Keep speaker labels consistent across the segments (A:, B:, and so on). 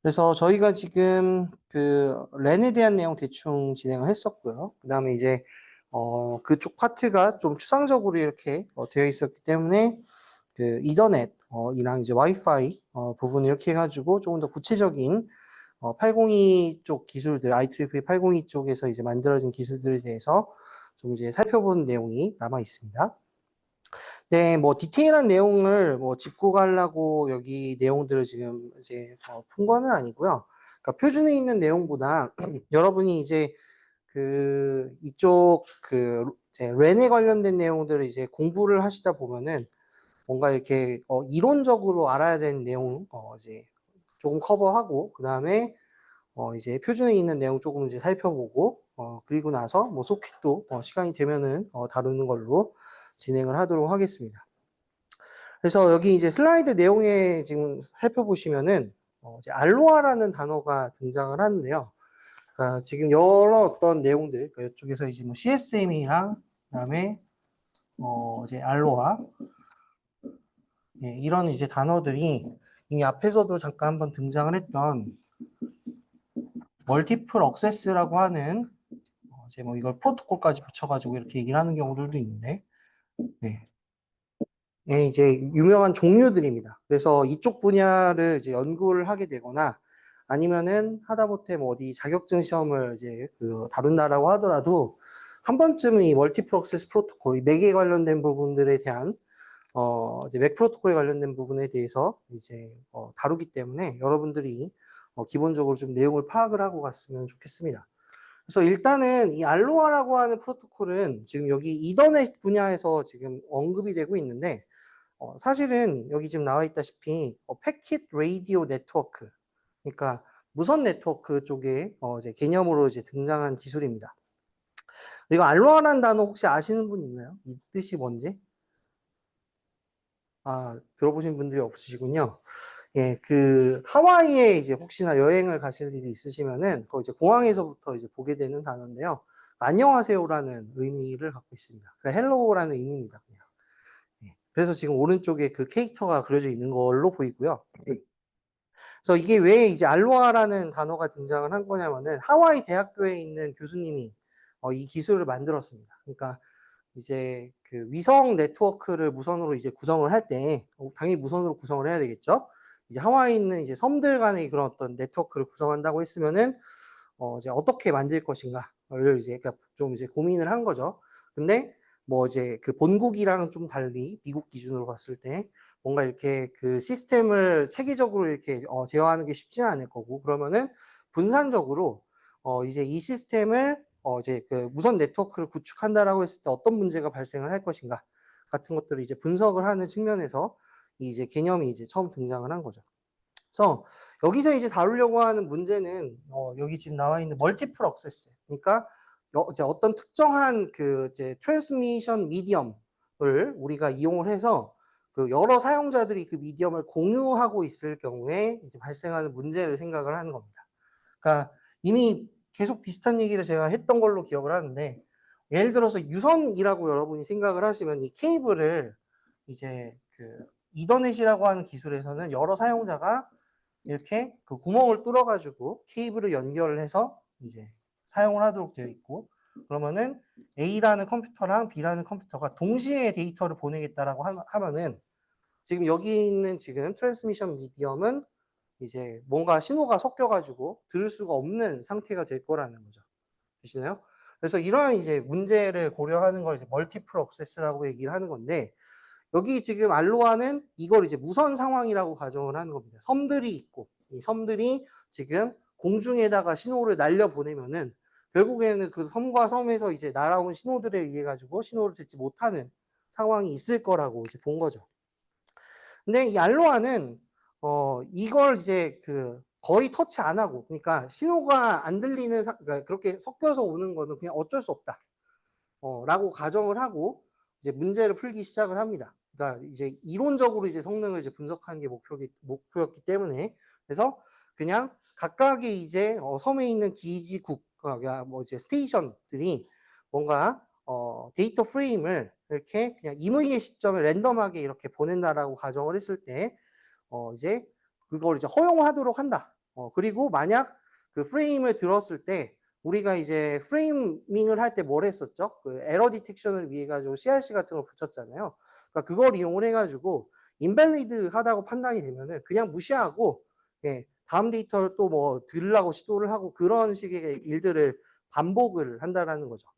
A: 그래서 저희가 지금 그 랜에 대한 내용 대충 진행을 했었고요. 그 다음에 이제 그쪽 파트가 좀 추상적으로 이렇게 되어 있었기 때문에 그 이더넷 이랑 이제 와이파이 부분 이렇게 해가지고 조금 더 구체적인 802 쪽 기술들, IEEE 802 쪽에서 이제 만들어진 기술들에 대해서 좀 이제 살펴본 내용이 남아 있습니다. 네, 뭐 디테일한 내용을 뭐 짚고 가려고 여기 내용들을 지금 이제 푼 거는 아니고요. 그러니까 표준에 있는 내용보다 여러분이 이제 그 이쪽 그 이제 랜에 관련된 내용들을 이제 공부를 하시다 보면은 뭔가 이렇게 이론적으로 알아야 되는 내용 이제 조금 커버하고 그 다음에 이제 표준에 있는 내용 조금 이제 살펴보고 그리고 나서 뭐 소켓도 시간이 되면은 다루는 걸로 진행을 하도록 하겠습니다. 그래서 여기 이제 슬라이드 내용에 지금 살펴보시면은 이제 알로하라는 단어가 등장을 하는데요. 그러니까 지금 여러 어떤 내용들, 그러니까 이쪽에서 이제 뭐 CSM이랑 그다음에 이제 알로하 이런 이제 단어들이 이미 앞에서도 잠깐 한번 등장을 했던 멀티플 억세스라고 하는 이제 뭐 이걸 프로토콜까지 붙여가지고 이렇게 얘기를 하는 경우들도 있는데, 네. 예, 이제 유명한 종류들입니다. 그래서 이쪽 분야를 이제 연구를 하게 되거나 아니면은 하다못해 뭐 어디 자격증 시험을 이제 다룬다라고 하더라도 한 번쯤은 이 멀티플 억세스 프로토콜, 이 맥에 관련된 부분들에 대한 이제 맥 프로토콜에 관련된 부분에 대해서 이제 다루기 때문에 여러분들이 기본적으로 좀 내용을 파악을 하고 갔으면 좋겠습니다. 그래서 일단은 이 알로하라고 하는 프로토콜은 지금 여기 이더넷 분야에서 지금 언급이 되고 있는데 사실은 여기 지금 나와 있다시피 패킷 레이디오 네트워크, 그러니까 무선 네트워크 쪽에 이제 개념으로 이제 등장한 기술입니다. 그리고 알로하라는 단어 혹시 아시는 분 있나요? 이 뜻이 뭔지? 아, 들어보신 분들이 없으시군요. 예, 그 하와이에 이제 혹시나 여행을 가실 일이 있으시면은 그 이제 공항에서부터 이제 보게 되는 단어인데요. 안녕하세요라는 의미를 갖고 있습니다. 그러니까 헬로우라는 의미입니다. 그냥. 예, 그래서 지금 오른쪽에 그 캐릭터가 그려져 있는 걸로 보이고요. 그래서 이게 왜 이제 알로하라는 단어가 등장을 한 거냐면은 하와이 대학교에 있는 교수님이 이 기술을 만들었습니다. 그러니까 이제 그 위성 네트워크를 무선으로 이제 구성을 할 때 당연히 무선으로 구성을 해야 되겠죠. 이제 하와이에 있는 이제 섬들 간의 그런 어떤 네트워크를 구성한다고 했으면은 이제 어떻게 만들 것인가를 이제 그러니까 좀 이제 고민을 한 거죠. 근데 뭐 이제 그 본국이랑 좀 달리 미국 기준으로 봤을 때 뭔가 이렇게 그 시스템을 체계적으로 이렇게 제어하는 게 쉽지는 않을 거고 그러면은 분산적으로 이제 이 시스템을 이제 그 무선 네트워크를 구축한다라고 했을 때 어떤 문제가 발생을 할 것인가 같은 것들을 이제 분석을 하는 측면에서 이제 개념이 이제 처음 등장을 한 거죠. 그래서 여기서 이제 다루려고 하는 문제는 여기 지금 나와 있는 멀티플 억세스. 그러니까 이제 어떤 특정한 그 이제 트랜스미션 미디엄을 우리가 이용을 해서 그 여러 사용자들이 그 미디엄을 공유하고 있을 경우에 이제 발생하는 문제를 생각을 하는 겁니다. 그러니까 이미 계속 비슷한 얘기를 제가 했던 걸로 기억을 하는데 예를 들어서 유선이라고 여러분이 생각을 하시면 이 케이블을 이제 그 이더넷이라고 하는 기술에서는 여러 사용자가 이렇게 그 구멍을 뚫어가지고 케이블을 연결을 해서 이제 사용을 하도록 되어 있고 그러면은 A라는 컴퓨터랑 B라는 컴퓨터가 동시에 데이터를 보내겠다라고 하면은 지금 여기 있는 지금 트랜스미션 미디엄은 이제 뭔가 신호가 섞여가지고 들을 수가 없는 상태가 될 거라는 거죠. 되시나요? 그래서 이러한 이제 문제를 고려하는 걸 이제 멀티플 억세스라고 얘기를 하는 건데 여기 지금 알로하는 이걸 이제 무선 상황이라고 가정을 하는 겁니다. 섬들이 있고 이 섬들이 지금 공중에다가 신호를 날려 보내면은 결국에는 그 섬과 섬에서 이제 날아온 신호들에 의해 가지고 신호를 듣지 못하는 상황이 있을 거라고 이제 본 거죠. 근데 이 알로하는 이걸 이제 그 거의 터치 안 하고 그러니까 신호가 안 들리는 그러니까 그렇게 섞여서 오는 거는 그냥 어쩔 수 없다. 라고 가정을 하고 이제 문제를 풀기 시작을 합니다. 그러니까 이제 이론적으로 이제 성능을 이제 분석하는 게 목표였기 때문에 그래서 그냥 각각의 이제 섬에 있는 기지국 뭐 이제 스테이션들이 뭔가 데이터 프레임을 이렇게 그냥 임의의 시점에 랜덤하게 이렇게 보낸다라고 가정을 했을 때 이제 그걸 이제 허용하도록 한다. 그리고 만약 그 프레임을 들었을 때 우리가 이제 프레이밍을 할 때 뭘 했었죠? 그 에러 디텍션을 위해 가지고 CRC 같은 걸 붙였잖아요. 그러니까 그걸 이용을 해가지고 인밸리드하다고 판단이 되면은 그냥 무시하고 예, 다음 데이터를 또 뭐 들으려고 시도를 하고 그런 식의 일들을 반복을 한다라는 거죠.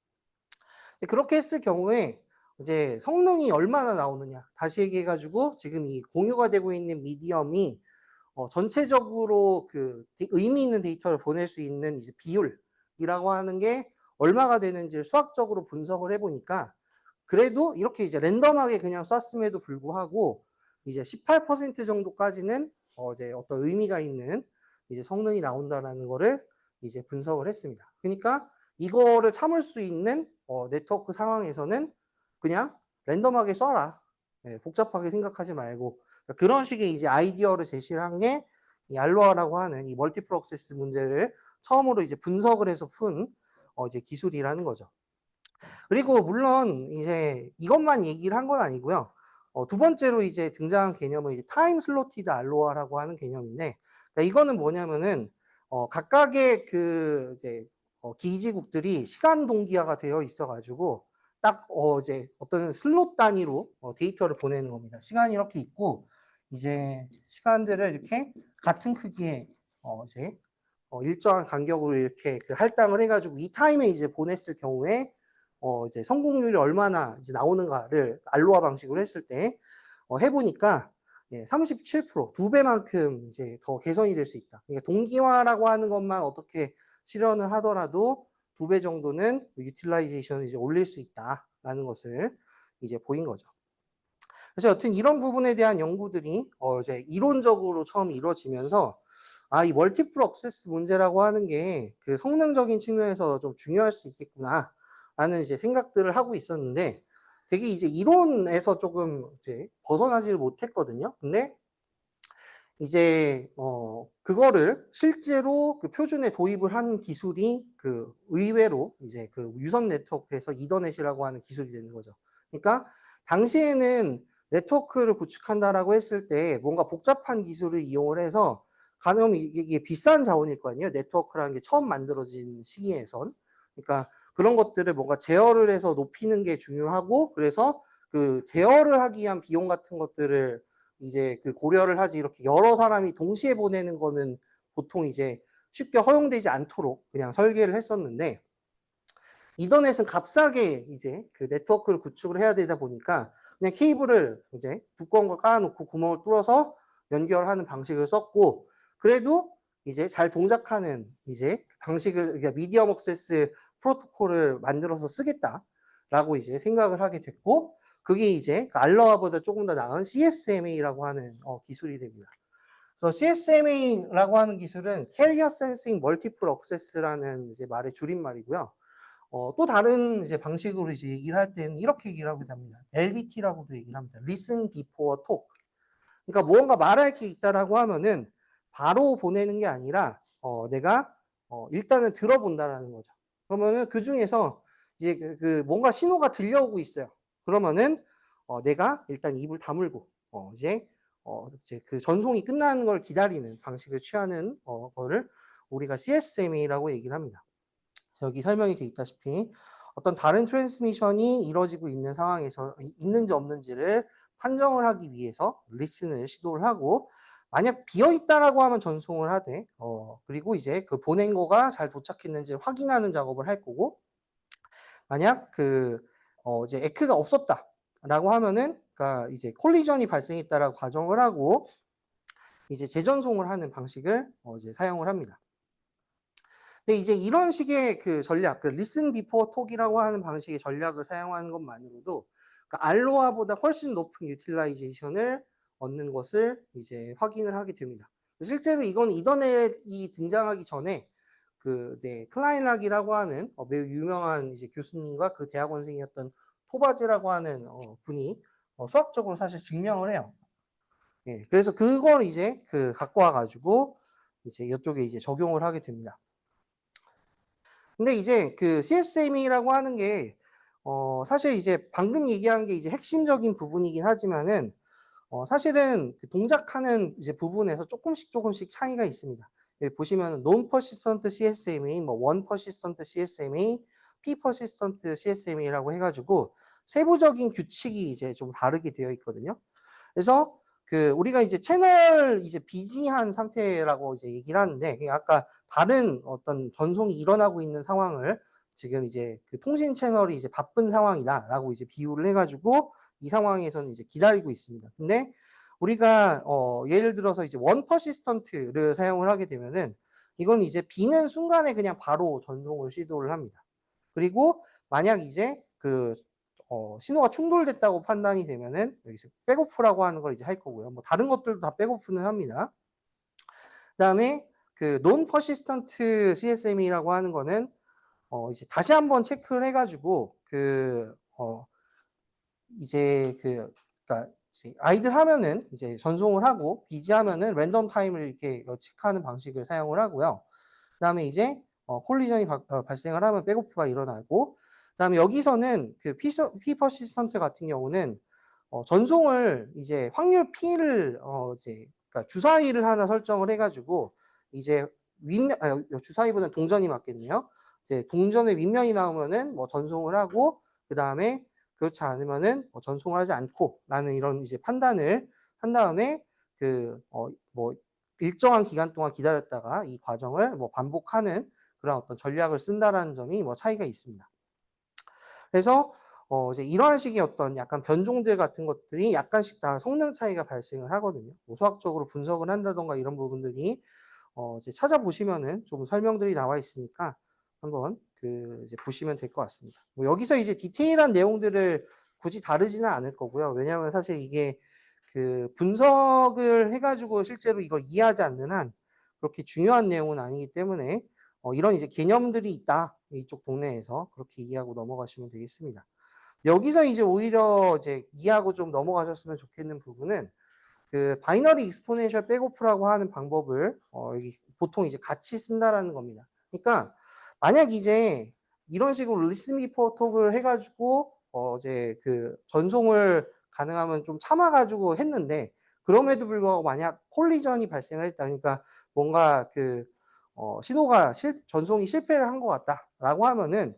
A: 그렇게 했을 경우에 이제 성능이 얼마나 나오느냐 다시 얘기해가지고 지금 이 공유가 되고 있는 미디엄이 전체적으로 그 의미 있는 데이터를 보낼 수 있는 이제 비율이라고 하는 게 얼마가 되는지를 수학적으로 분석을 해보니까 그래도 이렇게 이제 랜덤하게 그냥 쐈음에도 불구하고 이제 18% 정도까지는 이제 어떤 의미가 있는 이제 성능이 나온다라는 거를 이제 분석을 했습니다. 그러니까 이거를 참을 수 있는 네트워크 상황에서는 그냥 랜덤하게 쏴라. 네, 복잡하게 생각하지 말고 그런 식의 이제 아이디어를 제시를 한 게 이 알로하라고 하는 이 멀티플 억세스 문제를 처음으로 이제 분석을 해서 푼 이제 기술이라는 거죠. 그리고 물론 이제 이것만 얘기를 한 건 아니고요. 두 번째로 이제 등장한 개념은 이제 타임 슬로티드 알로하라고 하는 개념인데, 그러니까 이거는 뭐냐면은 각각의 그 이제 기지국들이 시간 동기화가 되어 있어가지고 딱 이제 어떤 슬롯 단위로 데이터를 보내는 겁니다. 시간이 이렇게 있고 이제 시간들을 이렇게 같은 크기의 이제 일정한 간격으로 이렇게 그 할당을 해가지고 이 타임에 이제 보냈을 경우에 이제 성공률이 얼마나 이제 나오는가를 알로하 방식으로 했을 때 해보니까 예, 37%, 두 배만큼 이제 더 개선이 될 수 있다. 그러니까 동기화라고 하는 것만 어떻게 실현을 하더라도 두 배 정도는 유틸라이제이션을 이제 올릴 수 있다라는 것을 이제 보인 거죠. 그래서 여튼 이런 부분에 대한 연구들이 이제 이론적으로 처음 이루어지면서 이 멀티플 억세스 문제라고 하는 게 그 성능적인 측면에서 좀 중요할 수 있겠구나 라는 이제 생각들을 하고 있었는데 되게 이제 이론에서 조금 이제 벗어나지를 못했거든요. 근데 이제 그거를 실제로 그 표준에 도입을 한 기술이 그 의외로 이제 그 유선 네트워크에서 이더넷이라고 하는 기술이 되는 거죠. 그러니까 당시에는 네트워크를 구축한다라고 했을 때 뭔가 복잡한 기술을 이용을 해서 가령 이게 비싼 자원일 거 아니에요. 네트워크라는 게 처음 만들어진 시기에선. 그러니까 그런 것들을 뭔가 제어를 해서 높이는 게 중요하고 그래서 그 제어를 하기 위한 비용 같은 것들을 이제 그 고려를 하지 이렇게 여러 사람이 동시에 보내는 거는 보통 이제 쉽게 허용되지 않도록 그냥 설계를 했었는데 이더넷은 값싸게 이제 그 네트워크를 구축을 해야 되다 보니까 그냥 케이블을 이제 두꺼운 걸 깔아놓고 구멍을 뚫어서 연결하는 방식을 썼고 그래도 이제 잘 동작하는 이제 방식을 그러니까 미디엄 억세스 프로토콜을 만들어서 쓰겠다라고 이제 생각을 하게 됐고 그게 이제 알로하보다 조금 더 나은 CSMA라고 하는 기술이 됩니다. 그래서 CSMA라고 하는 기술은 Carrier Sensing Multiple Access라는 이제 말의 줄임말이고요. 또 다른 이제 방식으로 이제 얘기를 할 때는 이렇게 얘기를 하기도 합니다. LBT라고도 얘기를 합니다. Listen before talk. 그러니까 무언가 말할 게 있다라고 하면은 바로 보내는 게 아니라 내가 일단은 들어본다라는 거죠. 그러면은 그 중에서 이제 그 뭔가 신호가 들려오고 있어요. 그러면은 내가 일단 입을 다물고 이제 그 전송이 끝나는 걸 기다리는 방식을 취하는 거를 우리가 CSMA라고 얘기를 합니다. 여기 설명이 되어 있다시피 어떤 다른 트랜스미션이 이루어지고 있는 상황에서 있는지 없는지를 판정을 하기 위해서 리슨을 시도를 하고 만약 비어 있다라고 하면 전송을 하되 그리고 이제 그 보낸 거가 잘 도착했는지 확인하는 작업을 할 거고 만약 그 이제 에크가 없었다라고 하면은 그러니까 이제 콜리전이 발생했다라고 가정을 하고 이제 재전송을 하는 방식을 이제 사용을 합니다. 근데 이제 이런 식의 그 전략, 그 listen before talk이라고 하는 방식의 전략을 사용하는 것만으로도 그러니까 알로하보다 훨씬 높은 유틸라이제이션을 얻는 것을 이제 확인을 하게 됩니다. 실제로 이건 이더넷이 등장하기 전에 그 이제 클라인락이라고 하는 매우 유명한 이제 교수님과 그 대학원생이었던 토바즈라고 하는 분이 수학적으로 사실 증명을 해요. 예, 그래서 그걸 이제 그 갖고 와가지고 이제 이쪽에 이제 적용을 하게 됩니다. 근데 이제 그 CSM이라고 하는 게 사실 이제 방금 얘기한 게 이제 핵심적인 부분이긴 하지만은 사실은 그 동작하는 이제 부분에서 조금씩 차이가 있습니다. 여기 보시면 non-persistent CSMA, 뭐 one-persistent CSMA, p-persistent CSMA라고 해가지고 세부적인 규칙이 이제 좀 다르게 되어 있거든요. 그래서 그 우리가 이제 채널 이제 비지한 상태라고 이제 얘기를 하는데, 아까 다른 어떤 전송이 일어나고 있는 상황을 지금 이제 그 통신 채널이 이제 바쁜 상황이다라고 이제 비유를 해가지고 이 상황에서는 이제 기다리고 있습니다. 근데 우리가 예를 들어서 이제 원 퍼시스턴트를 사용을 하게 되면은 이건 이제 비는 순간에 그냥 바로 전송을 시도를 합니다. 그리고 만약 이제 그 신호가 충돌됐다고 판단이 되면은 여기서 백오프라고 하는 걸 이제 할 거고요. 뭐 다른 것들도 다 백오프는 합니다. 그다음에 그 non persistent CSM이라고 하는 거는 이제 다시 한번 체크를 해가지고 이제 그러니까 아이들 하면은 이제 전송을 하고 비지 하면은 랜덤 타임을 이렇게 체크하는 방식을 사용을 하고요. 그다음에 이제 콜리전이 발생을 하면 백오프가 일어나고, 그다음에 여기서는 그 P 퍼시스턴트 같은 경우는 전송을 이제 확률 P를 이제 그러니까 주사위를 하나 설정을 해가지고 이제 주사위보다는 동전이 맞겠네요. 이제 동전의 윗면이 나오면은 뭐 전송을 하고, 그 다음에 그렇지 않으면은 전송을 하지 않고 라는 이런 이제 판단을 한 다음에 뭐 일정한 기간 동안 기다렸다가 이 과정을 뭐 반복하는 그런 어떤 전략을 쓴다라는 점이 뭐 차이가 있습니다. 그래서 이제 이러한 식의 어떤 약간 변종들 같은 것들이 약간씩 다 성능 차이가 발생을 하거든요. 뭐 수학적으로 분석을 한다던가 이런 부분들이 이제 찾아보시면은 좀 설명들이 나와 있으니까 한번 이제 보시면 될 것 같습니다. 뭐 여기서 이제 디테일한 내용들을 굳이 다루지는 않을 거고요. 왜냐하면 사실 이게 그 분석을 해가지고 실제로 이걸 이해하지 않는 한 그렇게 중요한 내용은 아니기 때문에 이런 이제 개념들이 있다. 이쪽 동네에서 그렇게 이해하고 넘어가시면 되겠습니다. 여기서 이제 오히려 이제 이해하고 좀 넘어가셨으면 좋겠는 부분은 그 바이너리 익스포넨셜 백오프라고 하는 방법을 여기 보통 이제 같이 쓴다라는 겁니다. 그러니까 만약 이제 이런 식으로 리스닝 비포 톡을 해가지고 이제 그 전송을 가능하면 좀 참아가지고 했는데, 그럼에도 불구하고 만약 콜리전이 발생을 했다. 그러니까 뭔가 신호가 전송이 실패를 한 것 같다라고 하면은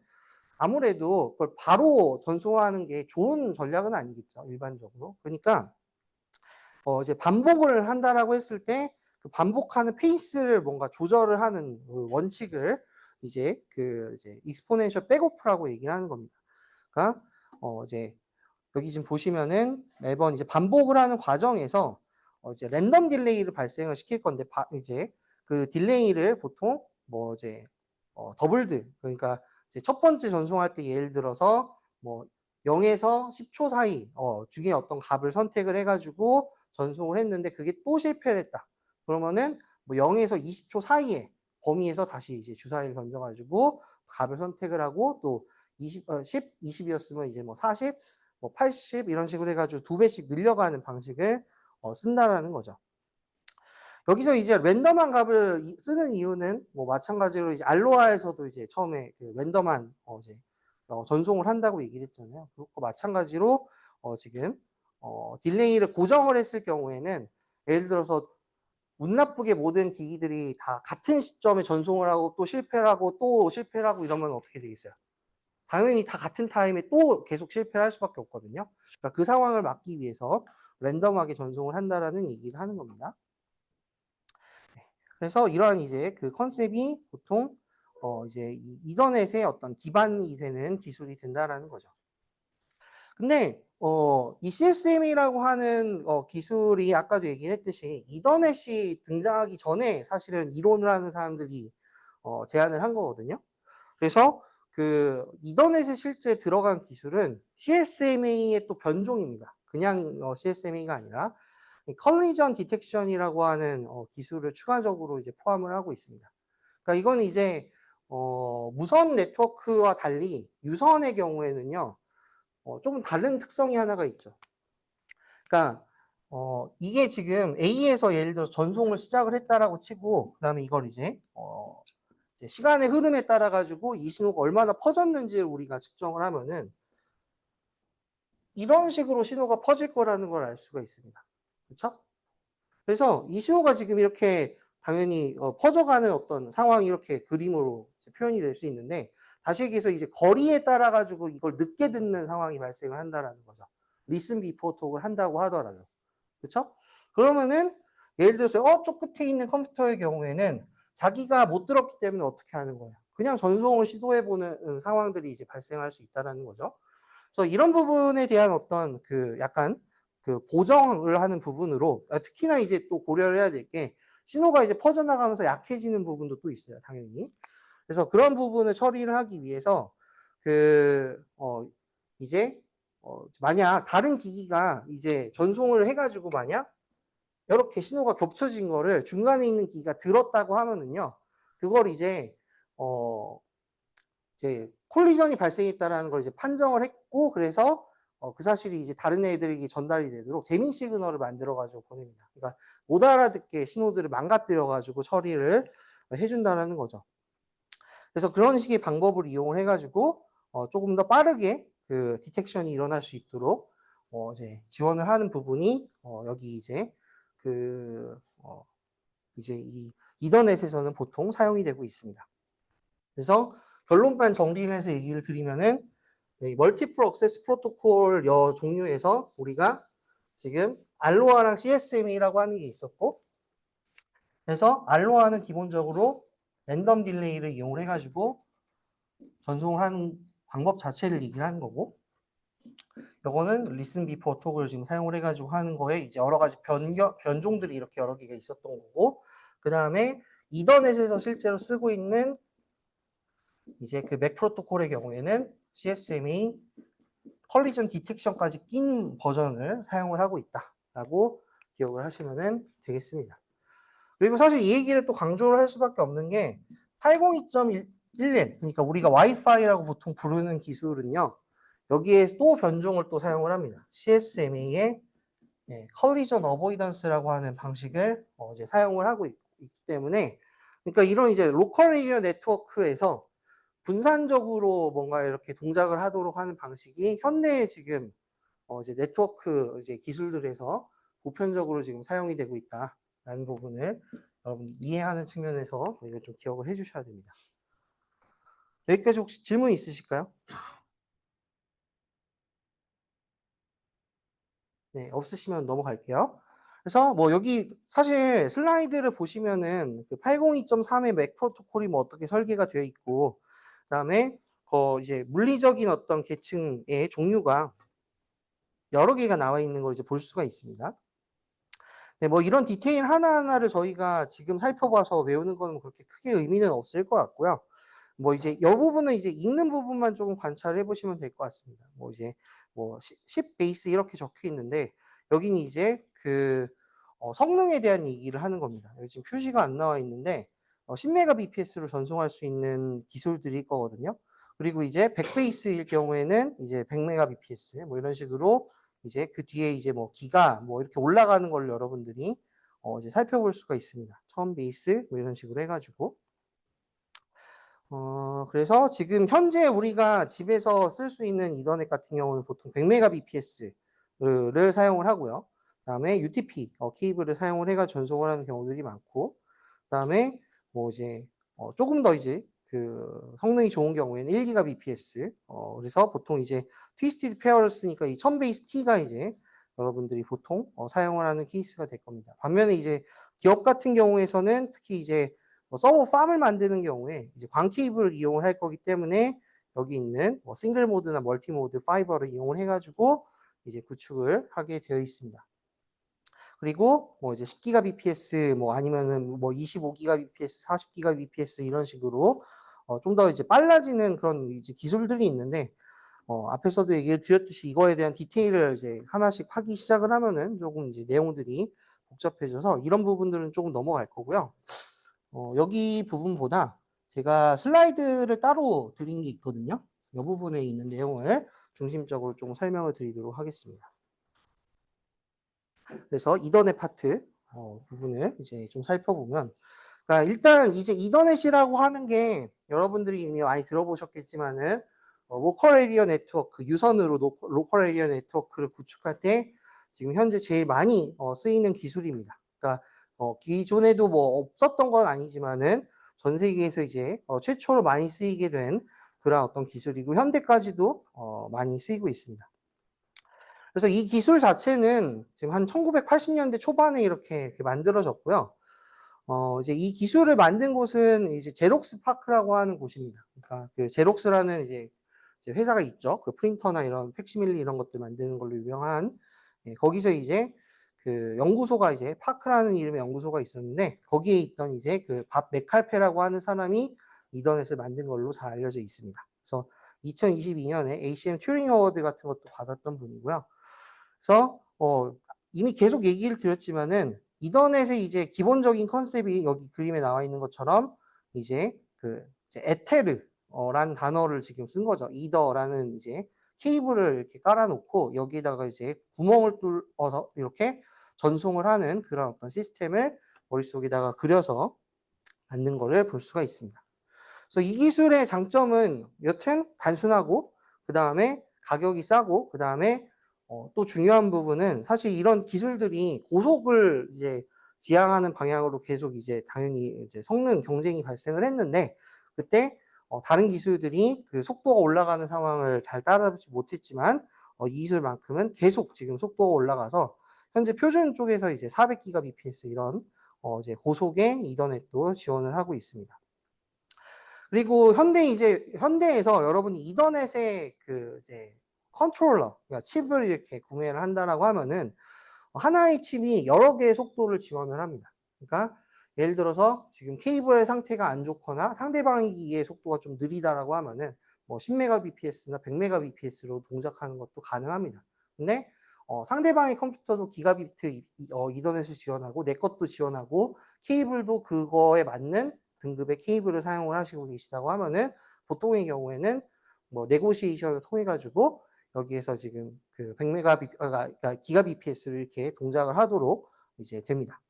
A: 아무래도 그걸 바로 전송하는 게 좋은 전략은 아니겠죠, 일반적으로. 그러니까 이제 반복을 한다라고 했을 때 그 반복하는 페이스를 뭔가 조절을 하는 그 원칙을 이제 이제 익스포넨셜 백오프라고 얘기를 하는 겁니다. 그러니까 이제 여기 지금 보시면은 매번 이제 반복을 하는 과정에서 이제 랜덤 딜레이를 발생을 시킬 건데 이제 그 딜레이를 보통 뭐 이제 더블드, 그러니까 이제 첫 번째 전송할 때 예를 들어서 뭐 0에서 10초 사이 중에 어떤 값을 선택을 해가지고 전송을 했는데 그게 또 실패를 했다. 그러면은 뭐 0에서 20초 사이에 범위에서 다시 이제 주사위를 던져가지고 값을 선택을 하고 또 10, 20이었으면 이제 뭐 40, 뭐 80 이런 식으로 해가지고 2배씩 늘려가는 방식을 쓴다라는 거죠. 여기서 이제 랜덤한 값을 쓰는 이유는 뭐 마찬가지로 이제 알로하에서도 이제 처음에 그 랜덤한 이제 전송을 한다고 얘기를 했잖아요. 그것과 마찬가지로 지금 딜레이를 고정을 했을 경우에는 예를 들어서 운 나쁘게 모든 기기들이 다 같은 시점에 전송을 하고 또 실패를 하고 또 실패를 하고 이러면 어떻게 되겠어요? 당연히 다 같은 타임에 또 계속 실패를 할 수밖에 없거든요. 그러니까 그 상황을 막기 위해서 랜덤하게 전송을 한다라는 얘기를 하는 겁니다. 그래서 이러한 이제 그 컨셉이 보통 이제 이더넷의 어떤 기반이 되는 기술이 된다라는 거죠. 근데 이 CSM이라고 하는 기술이 아까도 얘기를 했듯이 이더넷이 등장하기 전에 사실은 이론을 하는 사람들이 제안을 한 거거든요. 그래서 그 이더넷에 실제 들어간 기술은 CSMA의 또 변종입니다. 그냥 CSMA가 아니라 컬리전 디텍션이라고 하는 기술을 추가적으로 이제 포함을 하고 있습니다. 그러니까 이건 이제 무선 네트워크와 달리 유선의 경우에는요, 조금 다른 특성이 하나가 있죠. 그러니까 이게 지금 A에서 예를 들어서 전송을 시작을 했다라고 치고, 그다음에 이걸 이제 시간의 흐름에 따라 가지고 이 신호가 얼마나 퍼졌는지를 우리가 측정을 하면은 이런 식으로 신호가 퍼질 거라는 걸 알 수가 있습니다. 그렇죠? 그래서 이 신호가 지금 이렇게 당연히 퍼져가는 어떤 상황이 이렇게 그림으로 표현이 될 수 있는데, 다시 얘기해서 이제 거리에 따라 가지고 이걸 늦게 듣는 상황이 발생을 한다라는 거죠. 리슨 비포 톡을 한다고 하더라도. 그렇죠? 그러면은 예를 들어서 저 끝에 있는 컴퓨터의 경우에는 자기가 못 들었기 때문에 어떻게 하는 거예요? 그냥 전송을 시도해 보는 상황들이 이제 발생할 수 있다라는 거죠. 그래서 이런 부분에 대한 어떤 그 약간 그 보정을 하는 부분으로, 특히나 이제 또 고려를 해야 될 게 신호가 이제 퍼져나가면서 약해지는 부분도 또 있어요, 당연히. 그래서 그런 부분을 처리를 하기 위해서 이제 만약 다른 기기가 이제 전송을 해가지고 만약 이렇게 신호가 겹쳐진 거를 중간에 있는 기기가 들었다고 하면은요, 그걸 이제 콜리전이 발생했다라는 걸 이제 판정을 했고, 그래서 그 사실이 이제 다른 애들에게 전달이 되도록 재민 시그널을 만들어가지고 보냅니다. 그러니까 못 알아듣게 신호들을 망가뜨려가지고 처리를 해준다라는 거죠. 그래서 그런 식의 방법을 이용을 해가지고 조금 더 빠르게 그 디텍션이 일어날 수 있도록 이제 지원을 하는 부분이 여기 이제 이제 이 이더넷에서는 보통 사용이 되고 있습니다. 그래서 결론만 정리를 해서 얘기를 드리면은 멀티플 억세스 프로토콜 여 종류에서 우리가 지금 알로하랑 CSMA라고 하는 게 있었고, 그래서 알로하는 기본적으로 랜덤 딜레이를 이용을 해가지고 전송을 하는 방법 자체를 얘기를 하는 거고, 요거는 리슨 비포 톡을 지금 사용을 해가지고 하는 거에 이제 여러 가지 변종들이 이렇게 여러 개가 있었던 거고, 그 다음에 이더넷에서 실제로 쓰고 있는 이제 그 맥 프로토콜의 경우에는 CSM이 컬리전 디텍션까지 낀 버전을 사용을 하고 있다라고 기억을 하시면 되겠습니다. 그리고 사실 이 얘기를 또 강조를 할 수밖에 없는 게 802.11, 그러니까 우리가 와이파이라고 보통 부르는 기술은요, 여기에 또 변종을 또 사용을 합니다. CSMA의 컬리전 어보이던스라고 하는 방식을 이제 사용을 하고 있기 때문에, 그러니까 이런 이제 로컬 에리어 네트워크에서 분산적으로 뭔가 이렇게 동작을 하도록 하는 방식이 현대의 지금 이제 네트워크 이제 기술들에서 보편적으로 지금 사용이 되고 있다라는 부분을 여러분 이해하는 측면에서 이걸 좀 기억을 해주셔야 됩니다. 여기까지 혹시 질문 있으실까요? 네, 없으시면 넘어갈게요. 그래서 뭐 여기 사실 슬라이드를 보시면은 그 802.3의 맥 프로토콜이 뭐 어떻게 설계가 되어 있고, 그다음에 이제 물리적인 어떤 계층의 종류가 여러 개가 나와 있는 걸 이제 볼 수가 있습니다. 네, 뭐 이런 디테일 하나하나를 저희가 지금 살펴봐서 외우는 건 그렇게 크게 의미는 없을 것 같고요. 뭐 이제 이 부분은 이제 읽는 부분만 조금 관찰해 보시면 될 것 같습니다. 뭐 이제 뭐 10 베이스 이렇게 적혀 있는데, 여기는 이제 성능에 대한 얘기를 하는 겁니다. 여기 지금 표시가 안 나와 있는데 10메가bps로 전송할 수 있는 기술들일 거거든요. 그리고 이제 100 베이스일 경우에는 이제 100메가bps 뭐 이런 식으로 이제 그 뒤에 이제 뭐 기가 뭐 이렇게 올라가는 걸 여러분들이 이제 살펴볼 수가 있습니다. 1000 베이스 뭐 이런 식으로 해가지고. 그래서 지금 현재 우리가 집에서 쓸 수 있는 이더넷 같은 경우는 보통 100메가bps를 사용을 하고요. 그다음에 UTP 케이블을 사용을 해가 전송을 하는 경우들이 많고, 그다음에 뭐 이제 조금 더 이제 그 성능이 좋은 경우에는 1기가bps 그래서 보통 이제 트위스티드 페어를 쓰니까 이 1000 베이스 T가 이제 여러분들이 보통 사용을 하는 케이스가 될 겁니다. 반면에 이제 기업 같은 경우에서는 특히 이제 서버 팜을 만드는 경우에 이제 광 케이블을 이용을 할 거기 때문에 여기 있는 싱글 모드나 멀티 모드 파이버를 이용을 해가지고 이제 구축을 하게 되어 있습니다. 그리고 뭐 이제 10기가bps 뭐 아니면은 뭐 25기가bps, 40기가bps 이런 식으로 좀 더 이제 빨라지는 그런 이제 기술들이 있는데, 앞에서도 얘기를 드렸듯이 이거에 대한 디테일을 이제 하나씩 하기 시작을 하면은 조금 이제 내용들이 복잡해져서 이런 부분들은 조금 넘어갈 거고요. 여기 부분보다 제가 슬라이드를 따로 드린 게 있거든요. 이 부분에 있는 내용을 중심적으로 좀 설명을 드리도록 하겠습니다. 그래서 이더넷 파트 부분을 이제 좀 살펴보면, 그러니까 일단 이제 이더넷이라고 하는 게 여러분들이 이미 많이 들어보셨겠지만은 로컬 에리어 네트워크, 유선으로 로컬 에리어 네트워크를 구축할 때 지금 현재 제일 많이 쓰이는 기술입니다. 그러니까 기존에도 뭐 없었던 건 아니지만은 전 세계에서 이제 최초로 많이 쓰이게 된 그런 어떤 기술이고 현대까지도 많이 쓰이고 있습니다. 그래서 이 기술 자체는 지금 한 1980년대 초반에 이렇게 만들어졌고요. 이제 이 기술을 만든 곳은 이제 제록스 파크라고 하는 곳입니다. 그러니까 그 제록스라는 이제 회사가 있죠. 그 프린터나 이런 팩시밀리 이런 것들 만드는 걸로 유명한 거기서 이제 그 연구소가 이제 파크라는 이름의 연구소가 있었는데 거기에 있던 이제 그 밥 메칼페라고 하는 사람이 이더넷을 만든 걸로 잘 알려져 있습니다. 그래서 2022년에 ACM 튜링 어워드 같은 것도 받았던 분이고요. 그래서 이미 계속 얘기를 드렸지만은 이더넷의 이제 기본적인 컨셉이 여기 그림에 나와 있는 것처럼 이제 그 이제 에테르라는 단어를 지금 쓴 거죠. 이더라는 이제 케이블을 이렇게 깔아놓고 여기다가 이제 구멍을 뚫어서 이렇게 전송을 하는 그런 어떤 시스템을 머릿속에다가 그려서 만든 거를 볼 수가 있습니다. 그래서 이 기술의 장점은 여튼 단순하고 그 다음에 가격이 싸고 그 다음에 또 중요한 부분은 사실 이런 기술들이 고속을 이제 지향하는 방향으로 계속 이제 당연히 이제 성능 경쟁이 발생을 했는데 그때 다른 기술들이 그 속도가 올라가는 상황을 잘 따라잡지 못했지만 이 기술만큼은 계속 지금 속도가 올라가서 현재 표준 쪽에서 이제 400Gbps 이런 이제 고속의 이더넷도 지원을 하고 있습니다. 그리고 현대에서 여러분이 이더넷의 그 이제 컨트롤러, 그러니까 칩을 이렇게 구매를 한다라고 하면은 하나의 칩이 여러 개의 속도를 지원을 합니다. 그러니까 예를 들어서 지금 케이블의 상태가 안 좋거나 상대방의 기기의 속도가 좀 느리다라고 하면은 뭐 10Mbps나 100Mbps로 동작하는 것도 가능합니다. 근데 상대방의 컴퓨터도 기가비트 이더넷을 지원하고 내 것도 지원하고 케이블도 그거에 맞는 등급의 케이블을 사용을 하시고 계시다고 하면은 보통의 경우에는 뭐 네고시에이션을 통해 가지고 여기에서 지금 그 100메가 그러니까 기가 bps를 이렇게 동작을 하도록 이제 됩니다.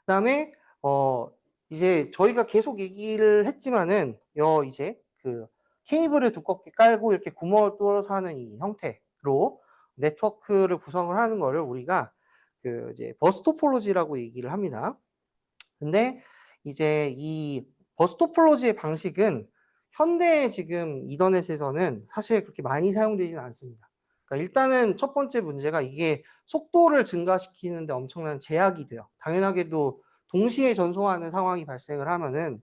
A: 그다음에 이제 저희가 계속 얘기를 했지만은 이제 그 케이블을 두껍게 깔고 이렇게 구멍을 뚫어서 하는 이 형태로 네트워크를 구성을 하는 거를 우리가 그 이제 버스 토폴로지라고 얘기를 합니다. 근데 이제 이 버스 토폴로지의 방식은 현대 지금 이더넷에서는 사실 그렇게 많이 사용되지는 않습니다. 그러니까 일단은 첫 번째 문제가 이게 속도를 증가시키는데 엄청난 제약이 돼요. 당연하게도 동시에 전송하는 상황이 발생을 하면은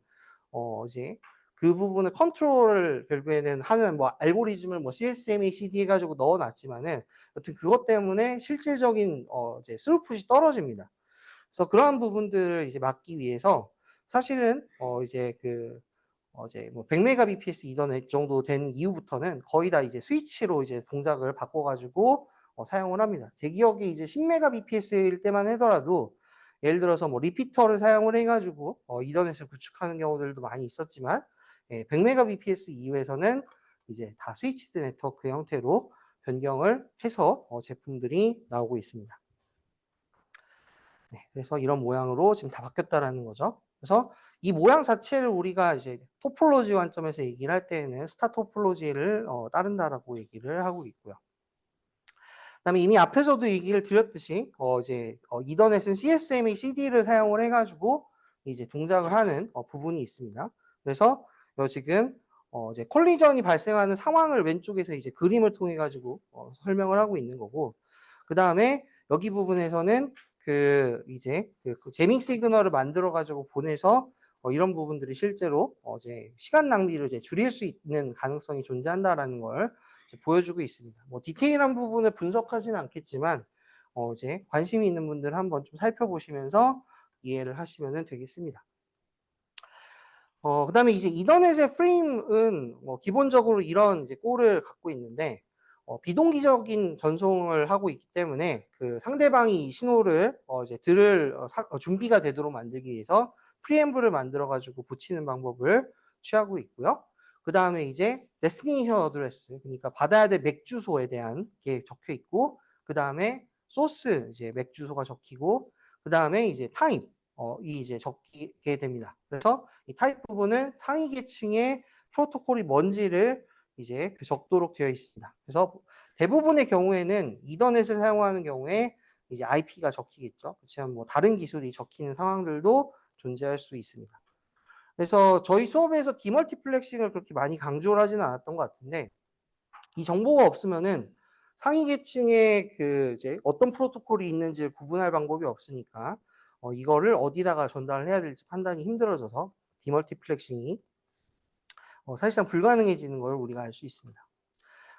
A: 이제 그 부분을 컨트롤을 결국에는 하는 뭐 알고리즘을 뭐 CSMA CD 해가지고 넣어놨지만은 여튼 그것 때문에 실질적인 이제 스루풋이 떨어집니다. 그래서 그러한 부분들을 이제 막기 위해서 사실은 이제 그 이제 뭐 100Mbps 이더넷 정도 된 이후부터는 거의 다 이제 스위치로 이제 동작을 바꿔가지고 사용을 합니다. 제 기억에 이제 10Mbps일 때만 하더라도 예를 들어서 뭐 리피터를 사용을 해가지고 이더넷을 구축하는 경우들도 많이 있었지만 100Mbps 이후에서는 이제 다 스위치드 네트워크 형태로 변경을 해서 제품들이 나오고 있습니다. 네, 그래서 이런 모양으로 지금 다 바뀌었다라는 거죠. 그래서 이 모양 자체를 우리가 이제 토폴로지 관점에서 얘기를 할 때에는 스타 토폴로지를 따른다라고 얘기를 하고 있고요. 그다음에 이미 앞에서도 얘기를 드렸듯이 이제 이더넷은 CSMA CD를 사용을 해가지고 이제 동작을 하는 부분이 있습니다. 그래서 지금 이제 콜리전이 발생하는 상황을 왼쪽에서 이제 그림을 통해 가지고 설명을 하고 있는 거고, 그 다음에 여기 부분에서는 그 이제 그 제밍 시그널을 만들어 가지고 보내서 이런 부분들이 실제로 이제 시간 낭비를 이제 줄일 수 있는 가능성이 존재한다라는 걸 보여주고 있습니다. 뭐 디테일한 부분을 분석하지는 않겠지만 이제 관심이 있는 분들 한번 좀 살펴보시면서 이해를 하시면 되겠습니다. 그다음에 이제 이더넷의 프레임은 기본적으로 이런 이제 꼴을 갖고 있는데 비동기적인 전송을 하고 있기 때문에 그 상대방이 이 신호를 이제 들을 준비가 되도록 만들기 위해서 프리앰블을 만들어 가지고 붙이는 방법을 취하고 있고요. 그 다음에 이제 데스티네이션 어드레스, 그러니까 받아야 될 맥 주소에 대한 게 적혀 있고, 그 다음에 소스 이제 맥 주소가 적히고, 그 다음에 이제 타임 이 이제 적히게 됩니다. 그래서 이 타입 부분은 상위 계층의 프로토콜이 뭔지를 이제 적도록 되어 있습니다. 그래서 대부분의 경우에는 이더넷을 사용하는 경우에 이제 IP가 적히겠죠. 그렇지만 뭐 다른 기술이 적히는 상황들도 존재할 수 있습니다. 그래서 저희 수업에서 디멀티플렉싱을 그렇게 많이 강조를 하지는 않았던 것 같은데, 이 정보가 없으면은 상위 계층의 그 이제 어떤 프로토콜이 있는지 구분할 방법이 없으니까 이거를 어디다가 전달을 해야 될지 판단이 힘들어져서 디멀티플렉싱이 사실상 불가능해지는 걸 우리가 알 수 있습니다.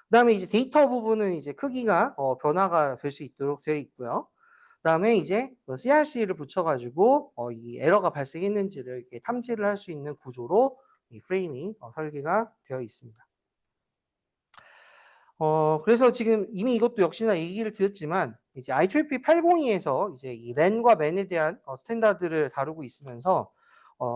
A: 그다음에 이제 데이터 부분은 이제 크기가 변화가 될 수 있도록 되어 있고요. 그다음에 이제 CRC를 붙여가지고 이 에러가 발생했는지를 이렇게 탐지를 할 수 있는 구조로 이 프레임이 설계가 되어 있습니다. 그래서 지금 이미 이것도 역시나 얘기를 드렸지만, 이제 IEEE 802에서 이제 이 랜과 맨에 대한 스탠다드를 다루고 있으면서,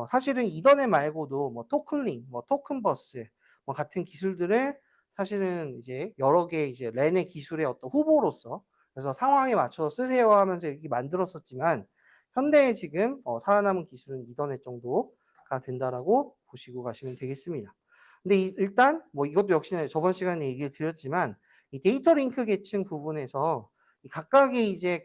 A: 사실은 이더넷 말고도 뭐 토큰링, 뭐 토큰버스, 뭐 같은 기술들을 사실은 이제 여러 개 이제 랜의 기술의 어떤 후보로서, 그래서 상황에 맞춰서 쓰세요 하면서 이렇게 만들었었지만, 현대에 지금 살아남은 기술은 이더넷 정도가 된다라고 보시고 가시면 되겠습니다. 근데 일단 뭐 이것도 역시나 저번 시간에 얘기를 드렸지만, 이 데이터 링크 계층 부분에서 각각의 이제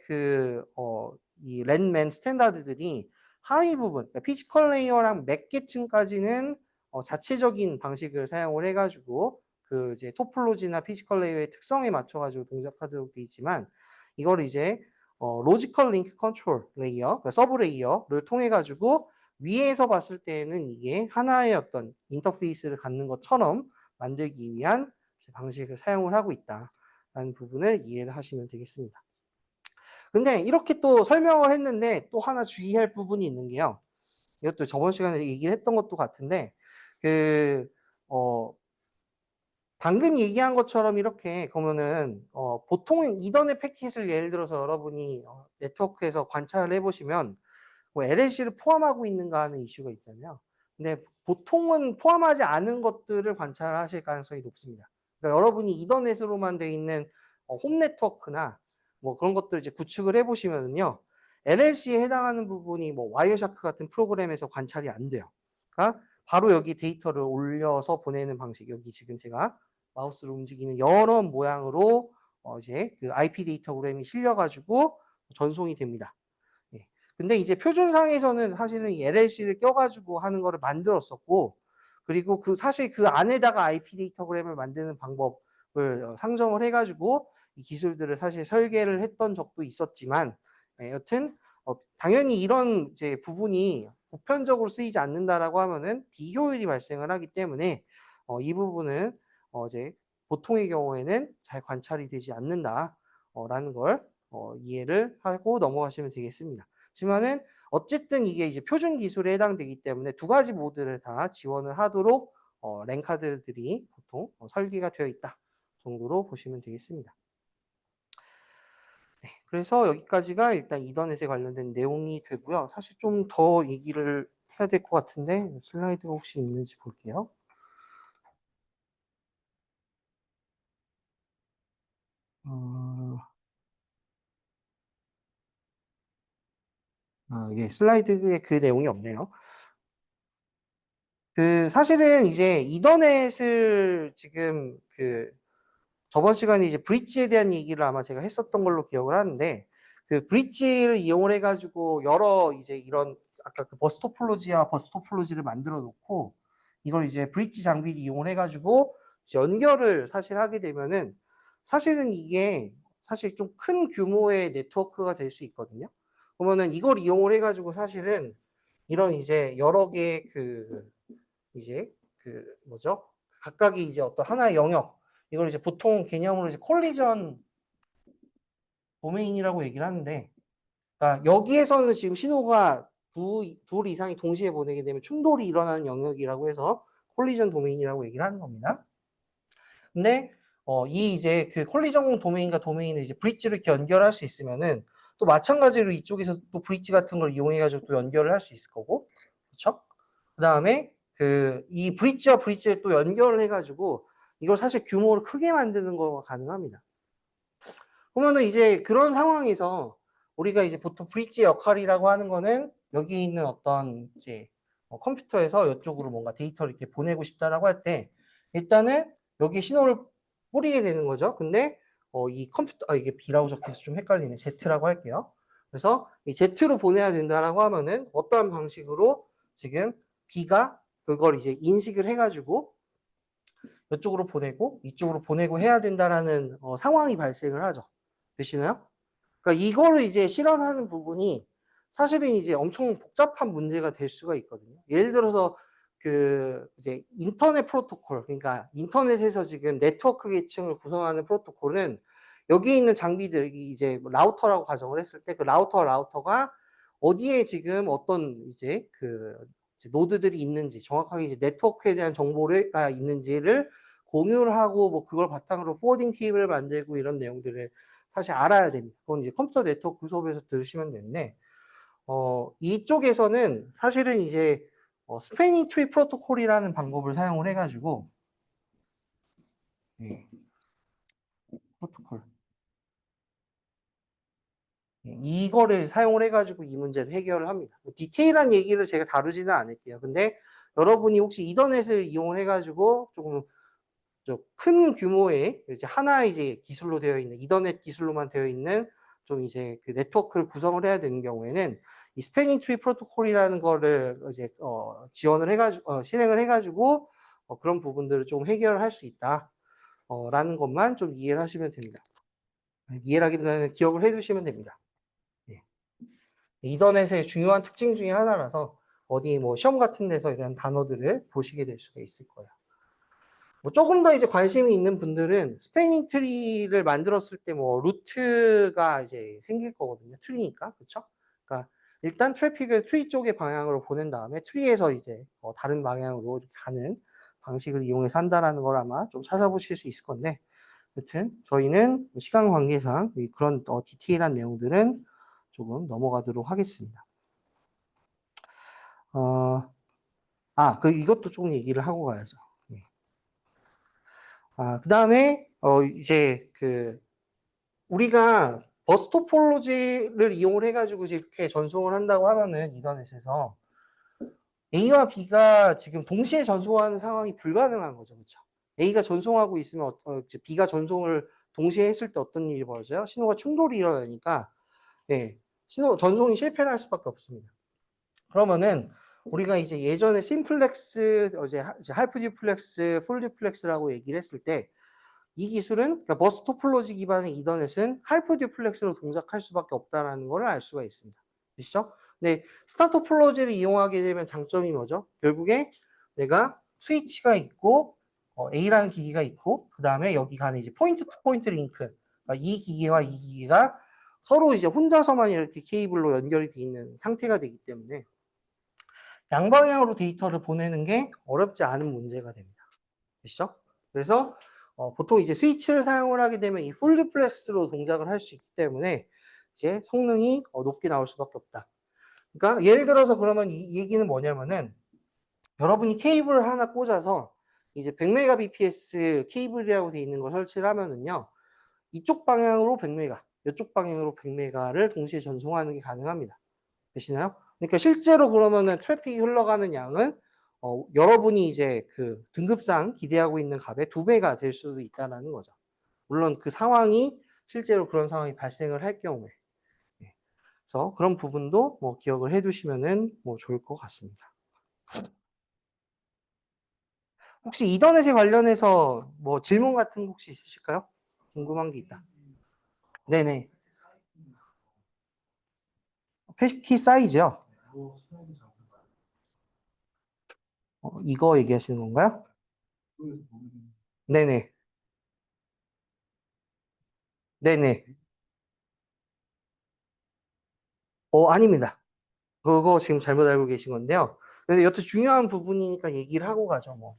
A: 이 랜맨 스탠다드들이 하위 부분, 그러니까 피지컬 레이어랑 맥 계층까지는 자체적인 방식을 사용을 해가지고 그 이제 토폴로지나 피지컬 레이어의 특성에 맞춰가지고 동작하도록 되어 있지만, 이걸 이제 로지컬 링크 컨트롤 레이어, 그러니까 서브 레이어를 통해 가지고 위에서 봤을 때는 이게 하나의 어떤 인터페이스를 갖는 것처럼 만들기 위한 방식을 사용을 하고 있다라는 부분을 이해를 하시면 되겠습니다. 근데 이렇게 또 설명을 했는데 또 하나 주의할 부분이 있는 게요. 이것도 저번 시간에 얘기를 했던 것도 같은데, 방금 얘기한 것처럼 이렇게 그러면은 보통 이더넷 패킷을 예를 들어서 여러분이 네트워크에서 관찰을 해보시면 뭐 LLC를 포함하고 있는가 하는 이슈가 있잖아요. 근데 보통은 포함하지 않은 것들을 관찰하실 가능성이 높습니다. 그러니까 여러분이 이더넷으로만 돼 있는 홈 네트워크나 뭐 그런 것들 이제 구축을 해보시면은요, LLC에 해당하는 부분이 뭐 와이어샤크 같은 프로그램에서 관찰이 안 돼요. 그러니까 바로 여기 데이터를 올려서 보내는 방식, 여기 지금 제가 마우스로 움직이는 여러 모양으로 이제 그 IP 데이터그램이 실려가지고 전송이 됩니다. 예. 근데 이제 표준상에서는 사실은 LLC를 껴가지고 하는 거를 만들었었고, 그리고 사실 그 안에다가 IP 데이터그램을 만드는 방법을 상정을 해가지고 이 기술들을 사실 설계를 했던 적도 있었지만, 여튼 당연히 이런 이제 부분이 보편적으로 쓰이지 않는다라고 하면은 비효율이 발생을 하기 때문에 이 부분은 이제 보통의 경우에는 잘 관찰이 되지 않는다라는 걸 이해를 하고 넘어가시면 되겠습니다. 하지만은 어쨌든 이게 이제 표준 기술에 해당되기 때문에 두 가지 모드를 다 지원을 하도록 랜카드들이 보통 설계가 되어 있다 정도로 보시면 되겠습니다. 네, 그래서 여기까지가 일단 이더넷에 관련된 내용이 되고요. 사실 좀 더 얘기를 해야 될 것 같은데 슬라이드가 혹시 있는지 볼게요. 예, 슬라이드에 그 내용이 없네요. 사실은 이제 이더넷을 지금 저번 시간에 이제 브릿지에 대한 얘기를 아마 제가 했었던 걸로 기억을 하는데, 그 브릿지를 이용을 해가지고 여러 이제 이런 아까 그 버스 토폴로지와 버스 토폴로지를 만들어 놓고 이걸 이제 브릿지 장비를 이용을 해가지고 연결을 사실 하게 되면은 사실은 이게 사실 좀 큰 규모의 네트워크가 될 수 있거든요. 그러면은 이걸 이용을 해가지고 사실은 이런 이제 여러 개의 이제 뭐죠? 각각이 이제 어떤 하나의 영역, 이걸 이제 보통 개념으로 이제 콜리전 도메인이라고 얘기를 하는데, 그러니까 여기에서는 지금 신호가 둘 이상이 동시에 보내게 되면 충돌이 일어나는 영역이라고 해서 콜리전 도메인이라고 얘기를 하는 겁니다. 근데 이 이제 그 콜리전 도메인과 도메인을 이제 브릿지로 이렇게 연결할 수 있으면은 또 마찬가지로 이쪽에서 또 브릿지 같은 걸 이용해가지고 또 연결을 할 수 있을 거고, 그렇죠? 그 다음에 이 브릿지와 브릿지를 또 연결을 해가지고 이걸 사실 규모를 크게 만드는 거가 가능합니다. 그러면은 이제 그런 상황에서 우리가 이제 보통 브릿지 역할이라고 하는 거는 여기 있는 어떤 이제 컴퓨터에서 이쪽으로 뭔가 데이터를 이렇게 보내고 싶다라고 할 때 일단은 여기 신호를 뿌리게 되는 거죠. 근데 이 컴퓨터, 이게 B라고 적혀서 좀 헷갈리네. Z라고 할게요. 그래서 이 Z로 보내야 된다라고 하면은 어떠한 방식으로 지금 B가 그걸 이제 인식을 해가지고 이쪽으로 보내고 이쪽으로 보내고 해야 된다라는 상황이 발생을 하죠. 되시나요? 그러니까 이거를 이제 실현하는 부분이 사실은 이제 엄청 복잡한 문제가 될 수가 있거든요. 예를 들어서 그 이제 인터넷 프로토콜, 그러니까 인터넷에서 지금 네트워크 계층을 구성하는 프로토콜은 여기에 있는 장비들이 이제 라우터라고 가정을 했을 때 그 라우터가 어디에 지금 어떤 이제 그 이제 노드들이 있는지 정확하게 이제 네트워크에 대한 정보가 있는지를 공유를 하고 뭐 그걸 바탕으로 포워딩 테이블을 만들고 이런 내용들을 사실 알아야 됩니다. 그건 이제 컴퓨터 네트워크 수업에서 들으시면 되는데, 이쪽에서는 사실은 이제 스패닝 트리 프로토콜이라는 방법을 사용을 해가지고, 예, 프로토콜. 예, 이거를 사용을 해가지고 이 문제를 해결을 합니다. 뭐 디테일한 얘기를 제가 다루지는 않을게요. 근데 여러분이 혹시 이더넷을 이용을 해가지고 조금 큰 규모의 이제 하나의 이제 기술로 되어 있는 이더넷 기술로만 되어 있는 좀 이제 그 네트워크를 구성을 해야 되는 경우에는 이 스패닝 트리 프로토콜이라는 거를 이제 지원을 해가지고 실행을 해가지고 그런 부분들을 좀 해결할 수 있다. 라는 것만 좀 이해를 하시면 됩니다. 이해를 하기보다는 기억을 해두시면 됩니다. 예. 이더넷의 중요한 특징 중에 하나라서 어디 뭐 시험 같은 데서 이런 단어들을 보시게 될 수가 있을 거예요. 뭐 조금 더 이제 관심이 있는 분들은 스패닝 트리를 만들었을 때 뭐 루트가 이제 생길 거거든요. 트리니까. 그렇죠? 그러니까 일단 트래픽을 트리 쪽의 방향으로 보낸 다음에 트리에서 이제 다른 방향으로 가는 방식을 이용해서 한다라는 걸 아마 좀 찾아보실 수 있을 건데, 여튼 저희는 시간 관계상 그런 디테일한 내용들은 조금 넘어가도록 하겠습니다. 이것도 조금 얘기를 하고 가야죠. 그 다음에, 이제, 우리가 버스 토폴로지를 이용을 해가지고 이렇게 전송을 한다고 하면은, 이더넷에서 A와 B가 지금 동시에 전송하는 상황이 불가능한 거죠. 그렇죠? A가 전송하고 있으면, B가 전송을 동시에 했을 때 어떤 일이 벌어져요? 신호가 충돌이 일어나니까, 예, 전송이 실패를 할 수밖에 없습니다. 그러면은, 우리가 이제 예전에 심플렉스, 이제 할프 듀플렉스, 풀 듀플렉스라고 얘기를 했을 때, 이 기술은 그러니까 버스 토폴로지 기반의 이더넷은 할프 듀플렉스로 동작할 수밖에 없다는 것을 알 수가 있습니다. 그렇죠? 근데 스타 토폴로지를 이용하게 되면 장점이 뭐죠? 결국에 내가 스위치가 있고 A라는 기기가 있고 그 다음에 여기 가는 이제 포인트 투 포인트 링크, 그러니까 이 기기와 이 기기가 서로 이제 혼자서만 이렇게 케이블로 연결이 돼 있는 상태가 되기 때문에 양방향으로 데이터를 보내는 게 어렵지 않은 문제가 됩니다. 그렇죠? 그래서 보통 이제 스위치를 사용을 하게 되면 이 풀 디플렉스로 동작을 할 수 있기 때문에 이제 성능이 높게 나올 수밖에 없다. 그러니까 예를 들어서 그러면 이 얘기는 뭐냐면은 여러분이 케이블을 하나 꽂아서 이제 100mbps 케이블이라고 되어 있는 걸 설치를 하면은요. 이쪽 방향으로 100메가, 이쪽 방향으로 100메가를 동시에 전송하는 게 가능합니다. 되시나요? 그러니까 실제로 그러면은 트래픽이 흘러가는 양은 여러분이 이제 그 등급상 기대하고 있는 값의 2배가 될 수도 있다는 거죠. 물론 그 상황이 실제로 그런 상황이 발생을 할 경우에. 네. 그래서 그런 부분도 뭐 기억을 해두시면은 뭐 좋을 것 같습니다. 혹시 이더넷에 관련해서 뭐 질문 같은 거 혹시 있으실까요? 궁금한 게 있다. 네네. 패키 사이즈요? 이거 얘기하시는 건가요? 네네. 네네. 아닙니다. 그거 지금 잘못 알고 계신 건데요. 근데 여튼 중요한 부분이니까 얘기를 하고 가죠, 뭐.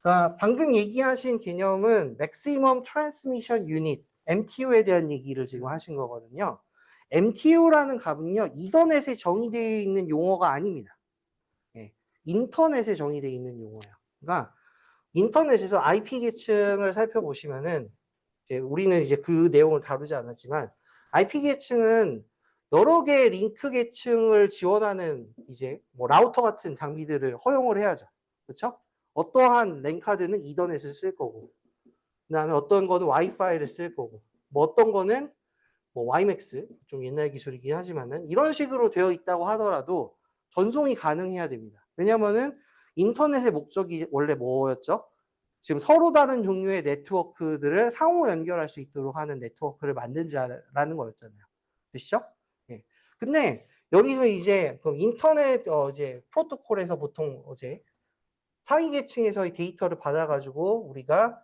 A: 그러니까 방금 얘기하신 개념은 Maximum Transmission Unit, MTU에 대한 얘기를 지금 하신 거거든요. MTU라는 값은요, 이더넷에 정의되어 있는 용어가 아닙니다. 예, 인터넷에 정의되어 있는 용어예요. 그러니까 인터넷에서 IP 계층을 살펴보시면은 이제 우리는 이제 그 내용을 다루지 않았지만 IP 계층은 여러 개의 링크 계층을 지원하는 이제 뭐 라우터 같은 장비들을 허용을 해야죠. 그렇죠? 어떠한 랜카드는 이더넷을 쓸 거고 그다음에 어떤 거는 와이파이를 쓸 거고, 뭐 어떤 거는 뭐 YMAX, 좀 옛날 기술이긴 하지만은 이런 식으로 되어 있다고 하더라도 전송이 가능해야 됩니다. 왜냐면은 인터넷의 목적이 원래 뭐였죠? 지금 서로 다른 종류의 네트워크들을 상호 연결할 수 있도록 하는 네트워크를 만들자라는 거였잖아요. 되시죠? 예. 근데 여기서 이제 그럼 인터넷 이제 프로토콜에서 보통 이제 상위 계층에서의 데이터를 받아가지고 우리가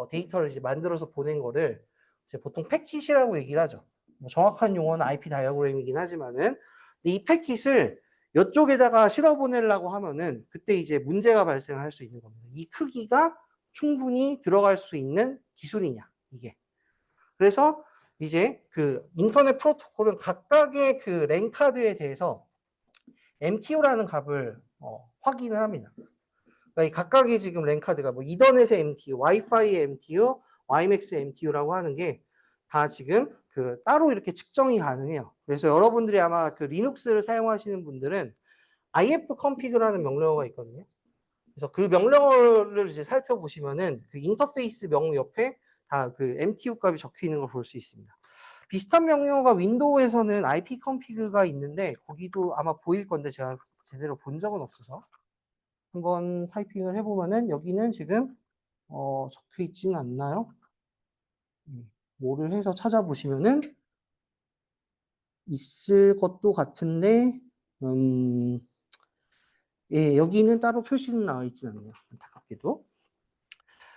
A: 데이터를 이제 만들어서 보낸 거를 이제 보통 패킷이라고 얘기를 하죠. 뭐 정확한 용어는 IP 다이어그램이긴 하지만은 이 패킷을 이쪽에다가 실어 보내려고 하면은 그때 이제 문제가 발생할 수 있는 겁니다. 이 크기가 충분히 들어갈 수 있는 기술이냐 이게. 그래서 이제 그 인터넷 프로토콜은 각각의 그 랜카드에 대해서 MTU라는 값을 확인을 합니다. 그러니까 이 각각의 지금 랜카드가 뭐 이더넷의 MTU, 와이파이의 MTU, YMAX MTU라고 하는 게 다 지금 그 따로 이렇게 측정이 가능해요. 그래서 여러분들이 아마 그 리눅스를 사용하시는 분들은 ifconfig라는 명령어가 있거든요. 그래서 그 명령어를 이제 살펴보시면은 그 인터페이스 명령 옆에 다 그 MTU 값이 적혀 있는 걸 볼 수 있습니다. 비슷한 명령어가 윈도우에서는 ipconfig가 있는데 거기도 아마 보일 건데 제가 제대로 본 적은 없어서 한번 타이핑을 해보면은 여기는 지금 적혀 있지는 않나요? 뭐를 해서 찾아보시면은 있을 것도 같은데 예, 여기는 따로 표시는 나와 있지는 않네요. 안타깝게도.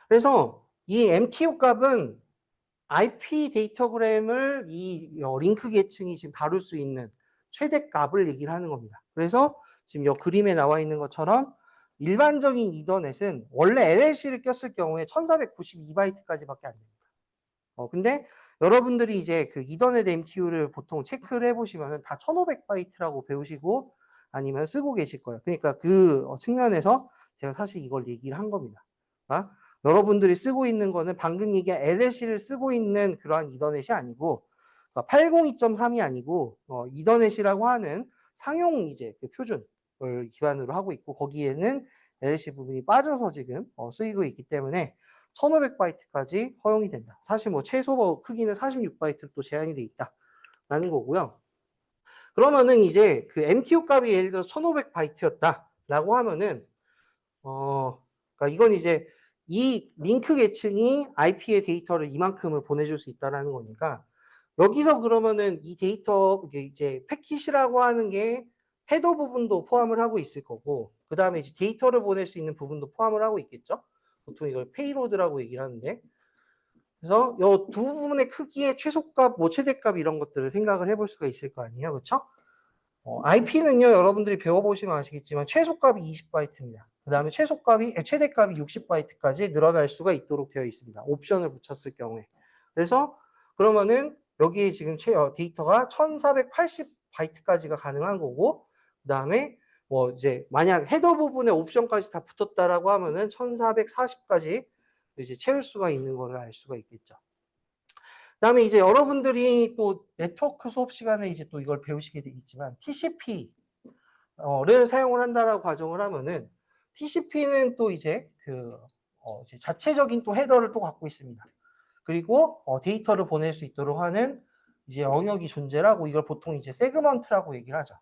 A: 그래서 이 MTU 값은 IP 데이터그램을 이 링크 계층이 지금 다룰 수 있는 최대 값을 얘기를 하는 겁니다. 그래서 지금 이 그림에 나와 있는 것처럼 일반적인 이더넷은 원래 LLC를 꼈을 경우에 1492바이트까지밖에 안 됩니다. 근데 여러분들이 이제 그 이더넷 MTU를 보통 체크를 해보시면 다 1500바이트라고 배우시고 아니면 쓰고 계실 거예요. 그러니까 그 측면에서 제가 사실 이걸 얘기를 한 겁니다. 여러분들이 쓰고 있는 거는 방금 얘기한 LLC를 쓰고 있는 그러한 이더넷이 아니고 802.3이 아니고 이더넷이라고 하는 상용 이제 그 표준을 기반으로 하고 있고 거기에는 LLC 부분이 빠져서 지금 쓰이고 있기 때문에 1500바이트까지 허용이 된다. 사실 뭐 최소 크기는 46바이트로 또 제한이 돼 있다라는 거고요. 그러면은 이제 그 MTU 값이 예를 들어서 1500바이트였다라고 하면은 그러니까 이건 이제 이 링크 계층이 IP의 데이터를 이만큼을 보내줄 수 있다라는 거니까 여기서 그러면은 이 데이터 이제 패킷이라고 하는 게 헤더 부분도 포함을 하고 있을 거고 그 다음에 이제 데이터를 보낼 수 있는 부분도 포함을 하고 있겠죠. 보통 이걸 페이로드라고 얘기를 하는데 그래서 이 두 부분의 크기의 최소값, 뭐 최대값 이런 것들을 생각을 해볼 수가 있을 거 아니에요, 그렇죠? IP는요, 여러분들이 배워보시면 아시겠지만 최소값이 20바이트입니다. 그 다음에 최대값이 60바이트까지 늘어날 수가 있도록 되어 있습니다. 옵션을 붙였을 경우에. 그래서 그러면은 여기에 지금 데이터가 1480바이트까지가 가능한 거고, 그 다음에 뭐 이제 만약 헤더 부분에 옵션까지 다 붙었다라고 하면은 1440까지 이제 채울 수가 있는 거를 알 수가 있겠죠. 그다음에 이제 여러분들이 또 네트워크 수업 시간에 이제 또 이걸 배우시게 되겠지만 TCP를 사용을 한다라고 가정을 하면은 TCP는 또 이제 그 이제 자체적인 또 헤더를 또 갖고 있습니다. 그리고 데이터를 보낼 수 있도록 하는 이제 영역이 존재하고 이걸 보통 이제 세그먼트라고 얘기를 하죠.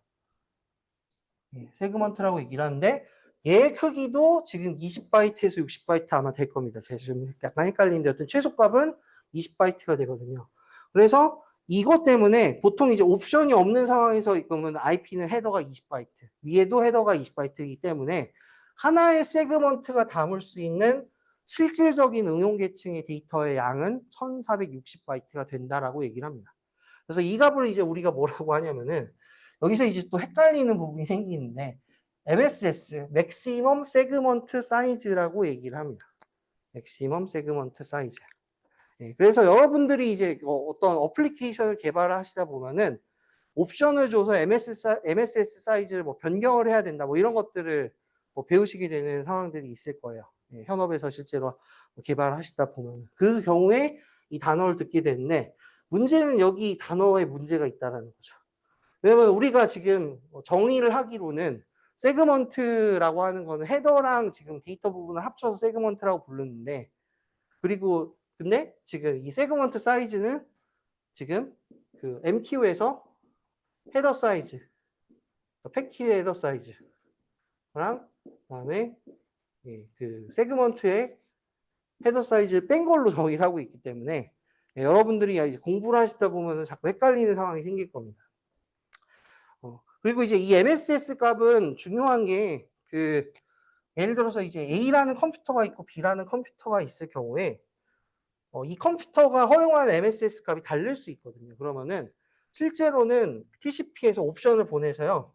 A: 예, 세그먼트라고 얘기를 하는데 얘의 크기도 지금 20바이트에서 60바이트 아마 될 겁니다. 제가 지금 약간 헷갈리는데 어떤 최소값은 20바이트가 되거든요. 그래서 이것 때문에 보통 이제 옵션이 없는 상황에서 그러면 IP는 헤더가 20바이트, 위에도 헤더가 20바이트이기 때문에 하나의 세그먼트가 담을 수 있는 실질적인 응용 계층의 데이터의 양은 1460바이트가 된다라고 얘기를 합니다. 그래서 이 값을 이제 우리가 뭐라고 하냐면은 여기서 이제 또 헷갈리는 부분이 생기는데 MSS, Maximum Segment Size라고 얘기를 합니다. Maximum Segment Size. 네, 그래서 여러분들이 이제 어떤 어플리케이션을 개발하시다 보면은 옵션을 줘서 MSS 사이즈를 뭐 변경을 해야 된다, 뭐 이런 것들을 뭐 배우시게 되는 상황들이 있을 거예요. 네, 현업에서 실제로 개발하시다 보면 그 경우에 이 단어를 듣게 되는데 문제는 여기 단어에 문제가 있다는 거죠. 왜냐면 우리가 지금 정의를 하기로는 세그먼트라고 하는 거는 헤더랑 지금 데이터 부분을 합쳐서 세그먼트라고 부르는데 그리고 근데 지금 이 세그먼트 사이즈는 지금 그 MTU에서 헤더 사이즈, 패킷 헤더 사이즈랑 그다음에 그 세그먼트의 헤더 사이즈를 뺀 걸로 정의를 하고 있기 때문에 여러분들이 이제 공부를 하시다 보면 자꾸 헷갈리는 상황이 생길 겁니다. 그리고 이제 이 MSS 값은 중요한 게 예를 들어서 이제 A라는 컴퓨터가 있고 B라는 컴퓨터가 있을 경우에 이 컴퓨터가 허용하는 MSS 값이 다를 수 있거든요. 그러면은 실제로는 TCP에서 옵션을 보내서요.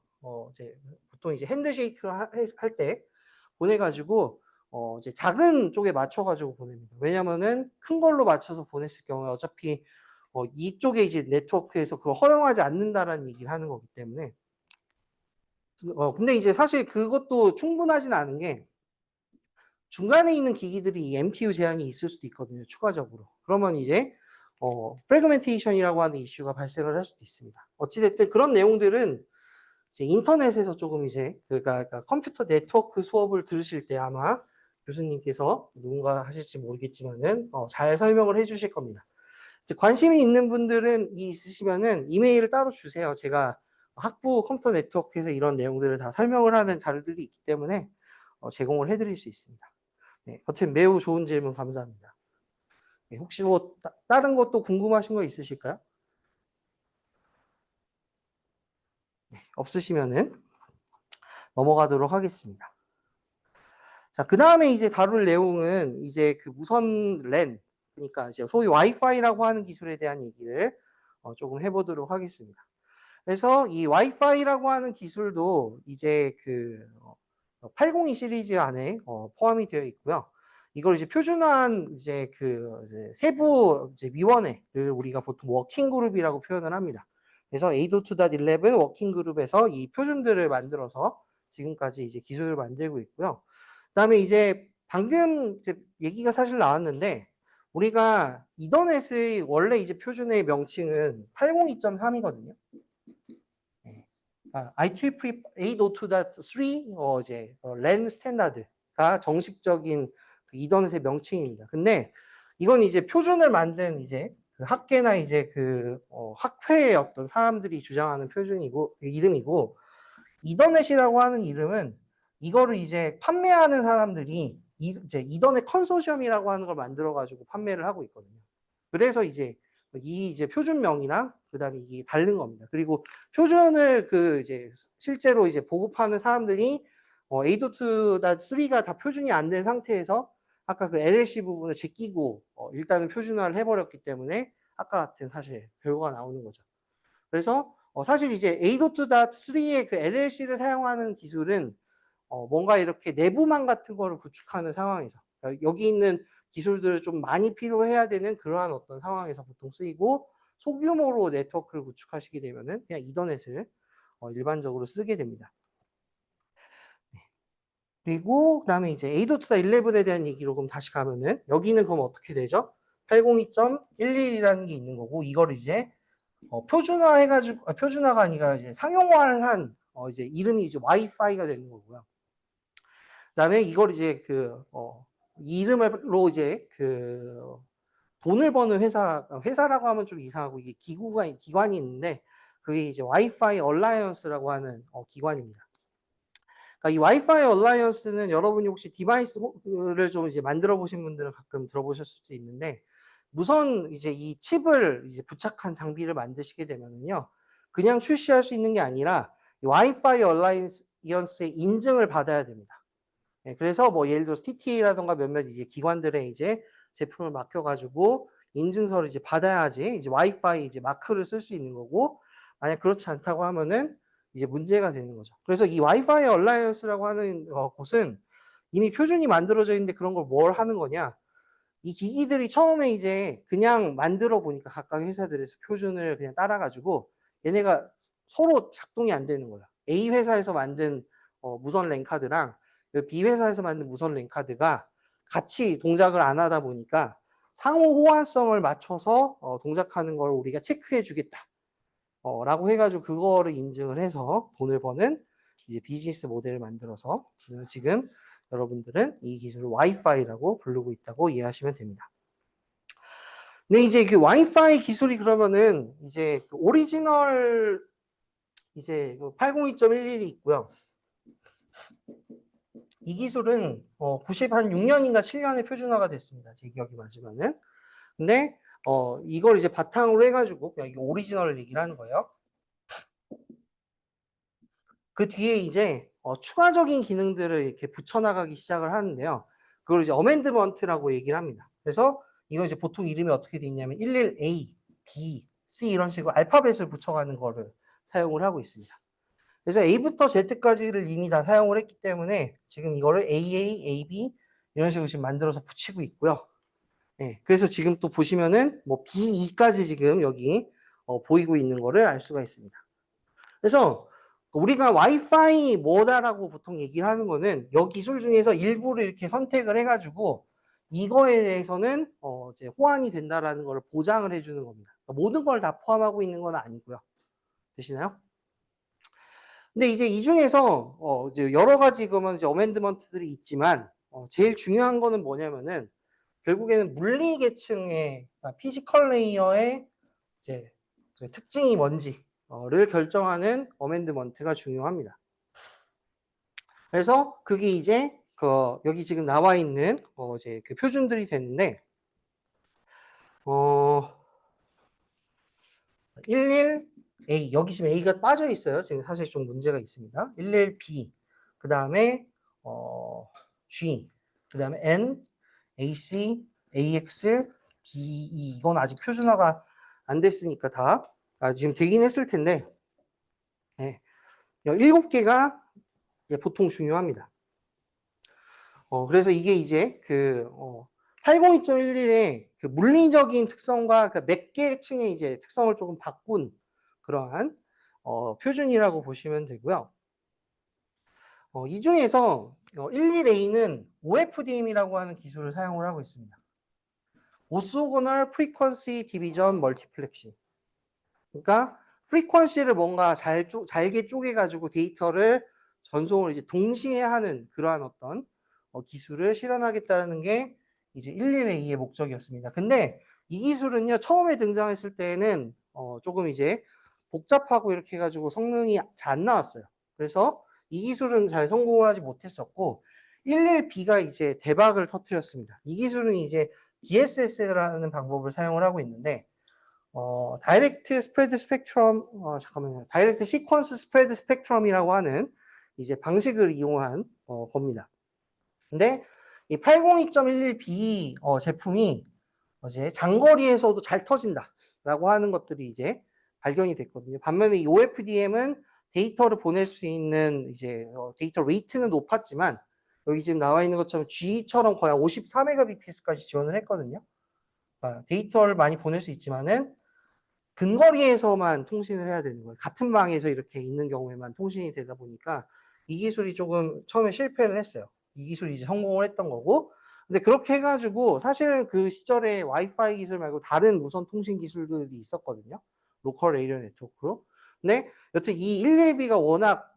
A: 이제 보통 이제 핸드쉐이크 할 때 보내가지고 이제 작은 쪽에 맞춰가지고 보냅니다. 왜냐면은 큰 걸로 맞춰서 보냈을 경우에 어차피 이쪽에 이제 네트워크에서 그걸 허용하지 않는다라는 얘기를 하는 거기 때문에 근데 이제 사실 그것도 충분하진 않은 게 중간에 있는 기기들이 MTU 제한이 있을 수도 있거든요. 추가적으로. 그러면 이제 프래그멘테이션이라고 하는 이슈가 발생을 할 수도 있습니다. 어찌됐든 그런 내용들은 이제 인터넷에서 조금 이제 그러니까 컴퓨터 네트워크 수업을 들으실 때 아마 교수님께서 누군가 하실지 모르겠지만은 잘 설명을 해주실 겁니다. 관심이 있는 분들은 있으시면은 이메일을 따로 주세요. 제가 학부 컴퓨터 네트워크에서 이런 내용들을 다 설명을 하는 자료들이 있기 때문에 제공을 해드릴 수 있습니다. 네, 여튼 매우 좋은 질문 감사합니다. 네, 혹시 뭐 다른 것도 궁금하신 거 있으실까요? 네, 없으시면은 넘어가도록 하겠습니다. 자, 그 다음에 이제 다룰 내용은 이제 그 무선 랜, 그러니까 이제 소위 와이파이라고 하는 기술에 대한 얘기를 조금 해보도록 하겠습니다. 그래서 이 와이파이라고 하는 기술도 이제 그 802 시리즈 안에 포함이 되어 있고요. 이걸 이제 표준화한 이제 이제 세부 이제 위원회를 우리가 보통 워킹 그룹이라고 표현을 합니다. 그래서 802.11 워킹 그룹에서 이 표준들을 만들어서 지금까지 이제 기술을 만들고 있고요. 그다음에 이제 방금 이제 얘기가 사실 나왔는데 우리가 이더넷의 원래 이제 표준의 명칭은 802.3이거든요. IEEE 802.3 이제 랜 스탠다드가 정식적인 그 이더넷의 명칭입니다. 근데 이건 이제 표준을 만든 이제 그 학계나 이제 학회의 어떤 사람들이 주장하는 표준이고 이름이고 이더넷이라고 하는 이름은 이거를 이제 판매하는 사람들이 이제 이더넷 컨소시엄이라고 하는 걸 만들어 가지고 판매를 하고 있거든요. 그래서 이제 이 이제 표준명이랑 그다음에 이게 다른 겁니다. 그리고 표준을 이제 실제로 이제 보급하는 사람들이 802.3가 다 표준이 안 된 상태에서 아까 그 LLC 부분을 제끼고 일단은 표준화를 해버렸기 때문에 아까 같은 사실 결과가 나오는 거죠. 그래서 사실 이제 802.3의 그 LLC를 사용하는 기술은 뭔가 이렇게 내부망 같은 거를 구축하는 상황에서 그러니까 여기 있는 기술들을 좀 많이 필요해야 되는 그러한 어떤 상황에서 보통 쓰이고 소규모로 네트워크를 구축하시게 되면은 그냥 이더넷을 일반적으로 쓰게 됩니다. 그리고 그다음에 이제 802.11에 대한 얘기로 그럼 다시 가면은 여기는 그럼 어떻게 되죠? 802.11이라는 게 있는 거고 이걸 이제 표준화 해가지고 표준화가 아니라 이제 상용화를 한 이제 이름이 이제 와이파이가 되는 거고요. 그다음에 이걸 이제 이 이름으로 이제 돈을 버는 회사라고 하면 좀 이상하고 이게 기관이 있는데 그게 이제 와이파이 얼라이언스라고 하는 기관입니다. 그러니까 이 와이파이 얼라이언스는 여러분이 혹시 디바이스를 좀 이제 만들어 보신 분들은 가끔 들어보실 수도 있는데 무선 이제 이 칩을 이제 부착한 장비를 만드시게 되면요 그냥 출시할 수 있는 게 아니라 와이파이 얼라이언스의 인증을 받아야 됩니다. 네, 그래서 뭐 예를 들어서 TTA라든가 몇몇 이제 기관들의 이제 제품을 맡겨가지고 인증서를 이제 받아야지 이제 와이파이 이제 마크를 쓸 수 있는 거고 만약 그렇지 않다고 하면은 이제 문제가 되는 거죠. 그래서 이 와이파이 얼라이언스라고 하는 곳은 이미 표준이 만들어져 있는데 그런 걸 뭘 하는 거냐? 이 기기들이 처음에 이제 그냥 만들어 보니까 각각 회사들에서 표준을 그냥 따라가지고 얘네가 서로 작동이 안 되는 거야. A 회사에서 만든 무선 랜카드랑 B 회사에서 만든 무선 랜카드가 같이 동작을 안 하다 보니까 상호 호환성을 맞춰서 동작하는 걸 우리가 체크해 주겠다. 라고 해가지고 그거를 인증을 해서 돈을 버는 이제 비즈니스 모델을 만들어서 지금 여러분들은 이 기술을 와이파이라고 부르고 있다고 이해하시면 됩니다. 근데 이제 그 와이파이 기술이 그러면은 이제 그 오리지널 이제 802.11이 있고요. 이 기술은 96년인가 7년에 표준화가 됐습니다. 제 기억이 맞으면은. 근데 이걸 이제 바탕으로 해가지고 그냥 이게 오리지널 얘기를 하는 거예요. 그 뒤에 이제 추가적인 기능들을 이렇게 붙여나가기 시작을 하는데요. 그걸 이제 어멘드먼트라고 얘기를 합니다. 그래서 이거 이제 보통 이름이 어떻게 돼 있냐면 11A, B, C 이런 식으로 알파벳을 붙여가는 거를 사용을 하고 있습니다. 그래서 A부터 Z까지를 이미 다 사용을 했기 때문에 지금 이거를 AA, AB 이런 식으로 지금 만들어서 붙이고 있고요. 네, 그래서 지금 또 보시면은 뭐 B2까지 지금 여기 보이고 있는 거를 알 수가 있습니다. 그래서 우리가 와이파이 뭐다라고 보통 얘기를 하는 거는 여 기술 중에서 일부를 이렇게 선택을 해가지고 이거에 대해서는 이제 호환이 된다라는 걸 보장을 해주는 겁니다. 그러니까 모든 걸 다 포함하고 있는 건 아니고요. 되시나요? 근데 이제 이 중에서 이제 여러 가지 그러면 이제 어멘드먼트들이 있지만 제일 중요한 거는 뭐냐면은 결국에는 물리 계층의 피지컬 레이어의 이제 그 특징이 뭔지를 결정하는 어멘드먼트가 중요합니다. 그래서 그게 이제 여기 지금 나와 있는 이제 그 표준들이 되는데 11A 여기 지금 A가 빠져 있어요. 지금 사실 좀 문제가 있습니다. 11B 그 다음에 G 그 다음에 N, AC, AX, BE 이건 아직 표준화가 안 됐으니까 다 지금 되긴 했을 텐데 네. 7개가 보통 중요합니다. 그래서 이게 이제 802.11의 그 물리적인 특성과 그 몇 개 층의 이제 특성을 조금 바꾼 그러한 표준이라고 보시면 되고요. 이 중에서 11A는 OFDM이라고 하는 기술을 사용을 하고 있습니다. 오소고널 프리퀀시 디비전 멀티플렉싱. 그러니까 프리퀀시를 뭔가 잘게 쪼개가지고 데이터를 전송을 이제 동시에 하는 그러한 어떤 기술을 실현하겠다는 게 이제 11A의 목적이었습니다. 근데 이 기술은요 처음에 등장했을 때는 조금 이제 복잡하고 이렇게 해가지고 성능이 잘 안 나왔어요. 그래서 이 기술은 잘 성공을 하지 못했었고 11B가 이제 대박을 터뜨렸습니다. 이 기술은 이제 DSS라는 방법을 사용을 하고 있는데 다이렉트 스프레드 스펙트럼, 잠깐만요. 다이렉트 시퀀스 스프레드 스펙트럼이라고 하는 이제 방식을 이용한 겁니다. 근데 이 802.11b 제품이 이제 장거리에서도 잘 터진다라고 하는 것들이 이제 발견이 됐거든요. 반면에 이 OFDM은 데이터를 보낼 수 있는 이제 데이터 레이트는 높았지만 여기 지금 나와 있는 것처럼 G처럼 거의 54Mbps까지 지원을 했거든요. 그러니까 데이터를 많이 보낼 수 있지만은 근거리에서만 통신을 해야 되는 거예요. 같은 방에서 이렇게 있는 경우에만 통신이 되다 보니까 이 기술이 조금 처음에 실패를 했어요. 이 기술이 이제 성공을 했던 거고. 근데 그렇게 해가지고 사실은 그 시절에 와이파이 기술 말고 다른 무선 통신 기술들이 있었거든요. 로컬 에리어 네트워크로. 근데 여튼 이 11B가 워낙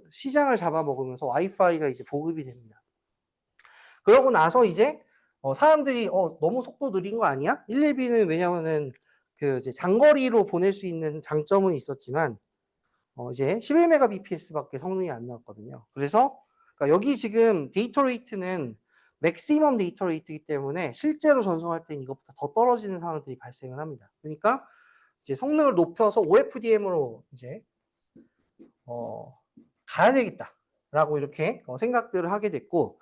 A: 시장을 잡아먹으면서 와이파이가 이제 보급이 됩니다. 그러고 나서 이제 사람들이 너무 속도 느린 거 아니야? 11B는 왜냐면은 그 이제 장거리로 보낼 수 있는 장점은 있었지만 이제 11Mbps밖에 성능이 안 나왔거든요. 그래서 그러니까 여기 지금 데이터 레이트는 맥시멈 데이터 레이트이기 때문에 실제로 전송할 때는 이것보다 더 떨어지는 상황들이 발생을 합니다. 그러니까 이제 성능을 높여서 OFDM으로 이제 가야 되겠다라고 이렇게 생각들을 하게 됐고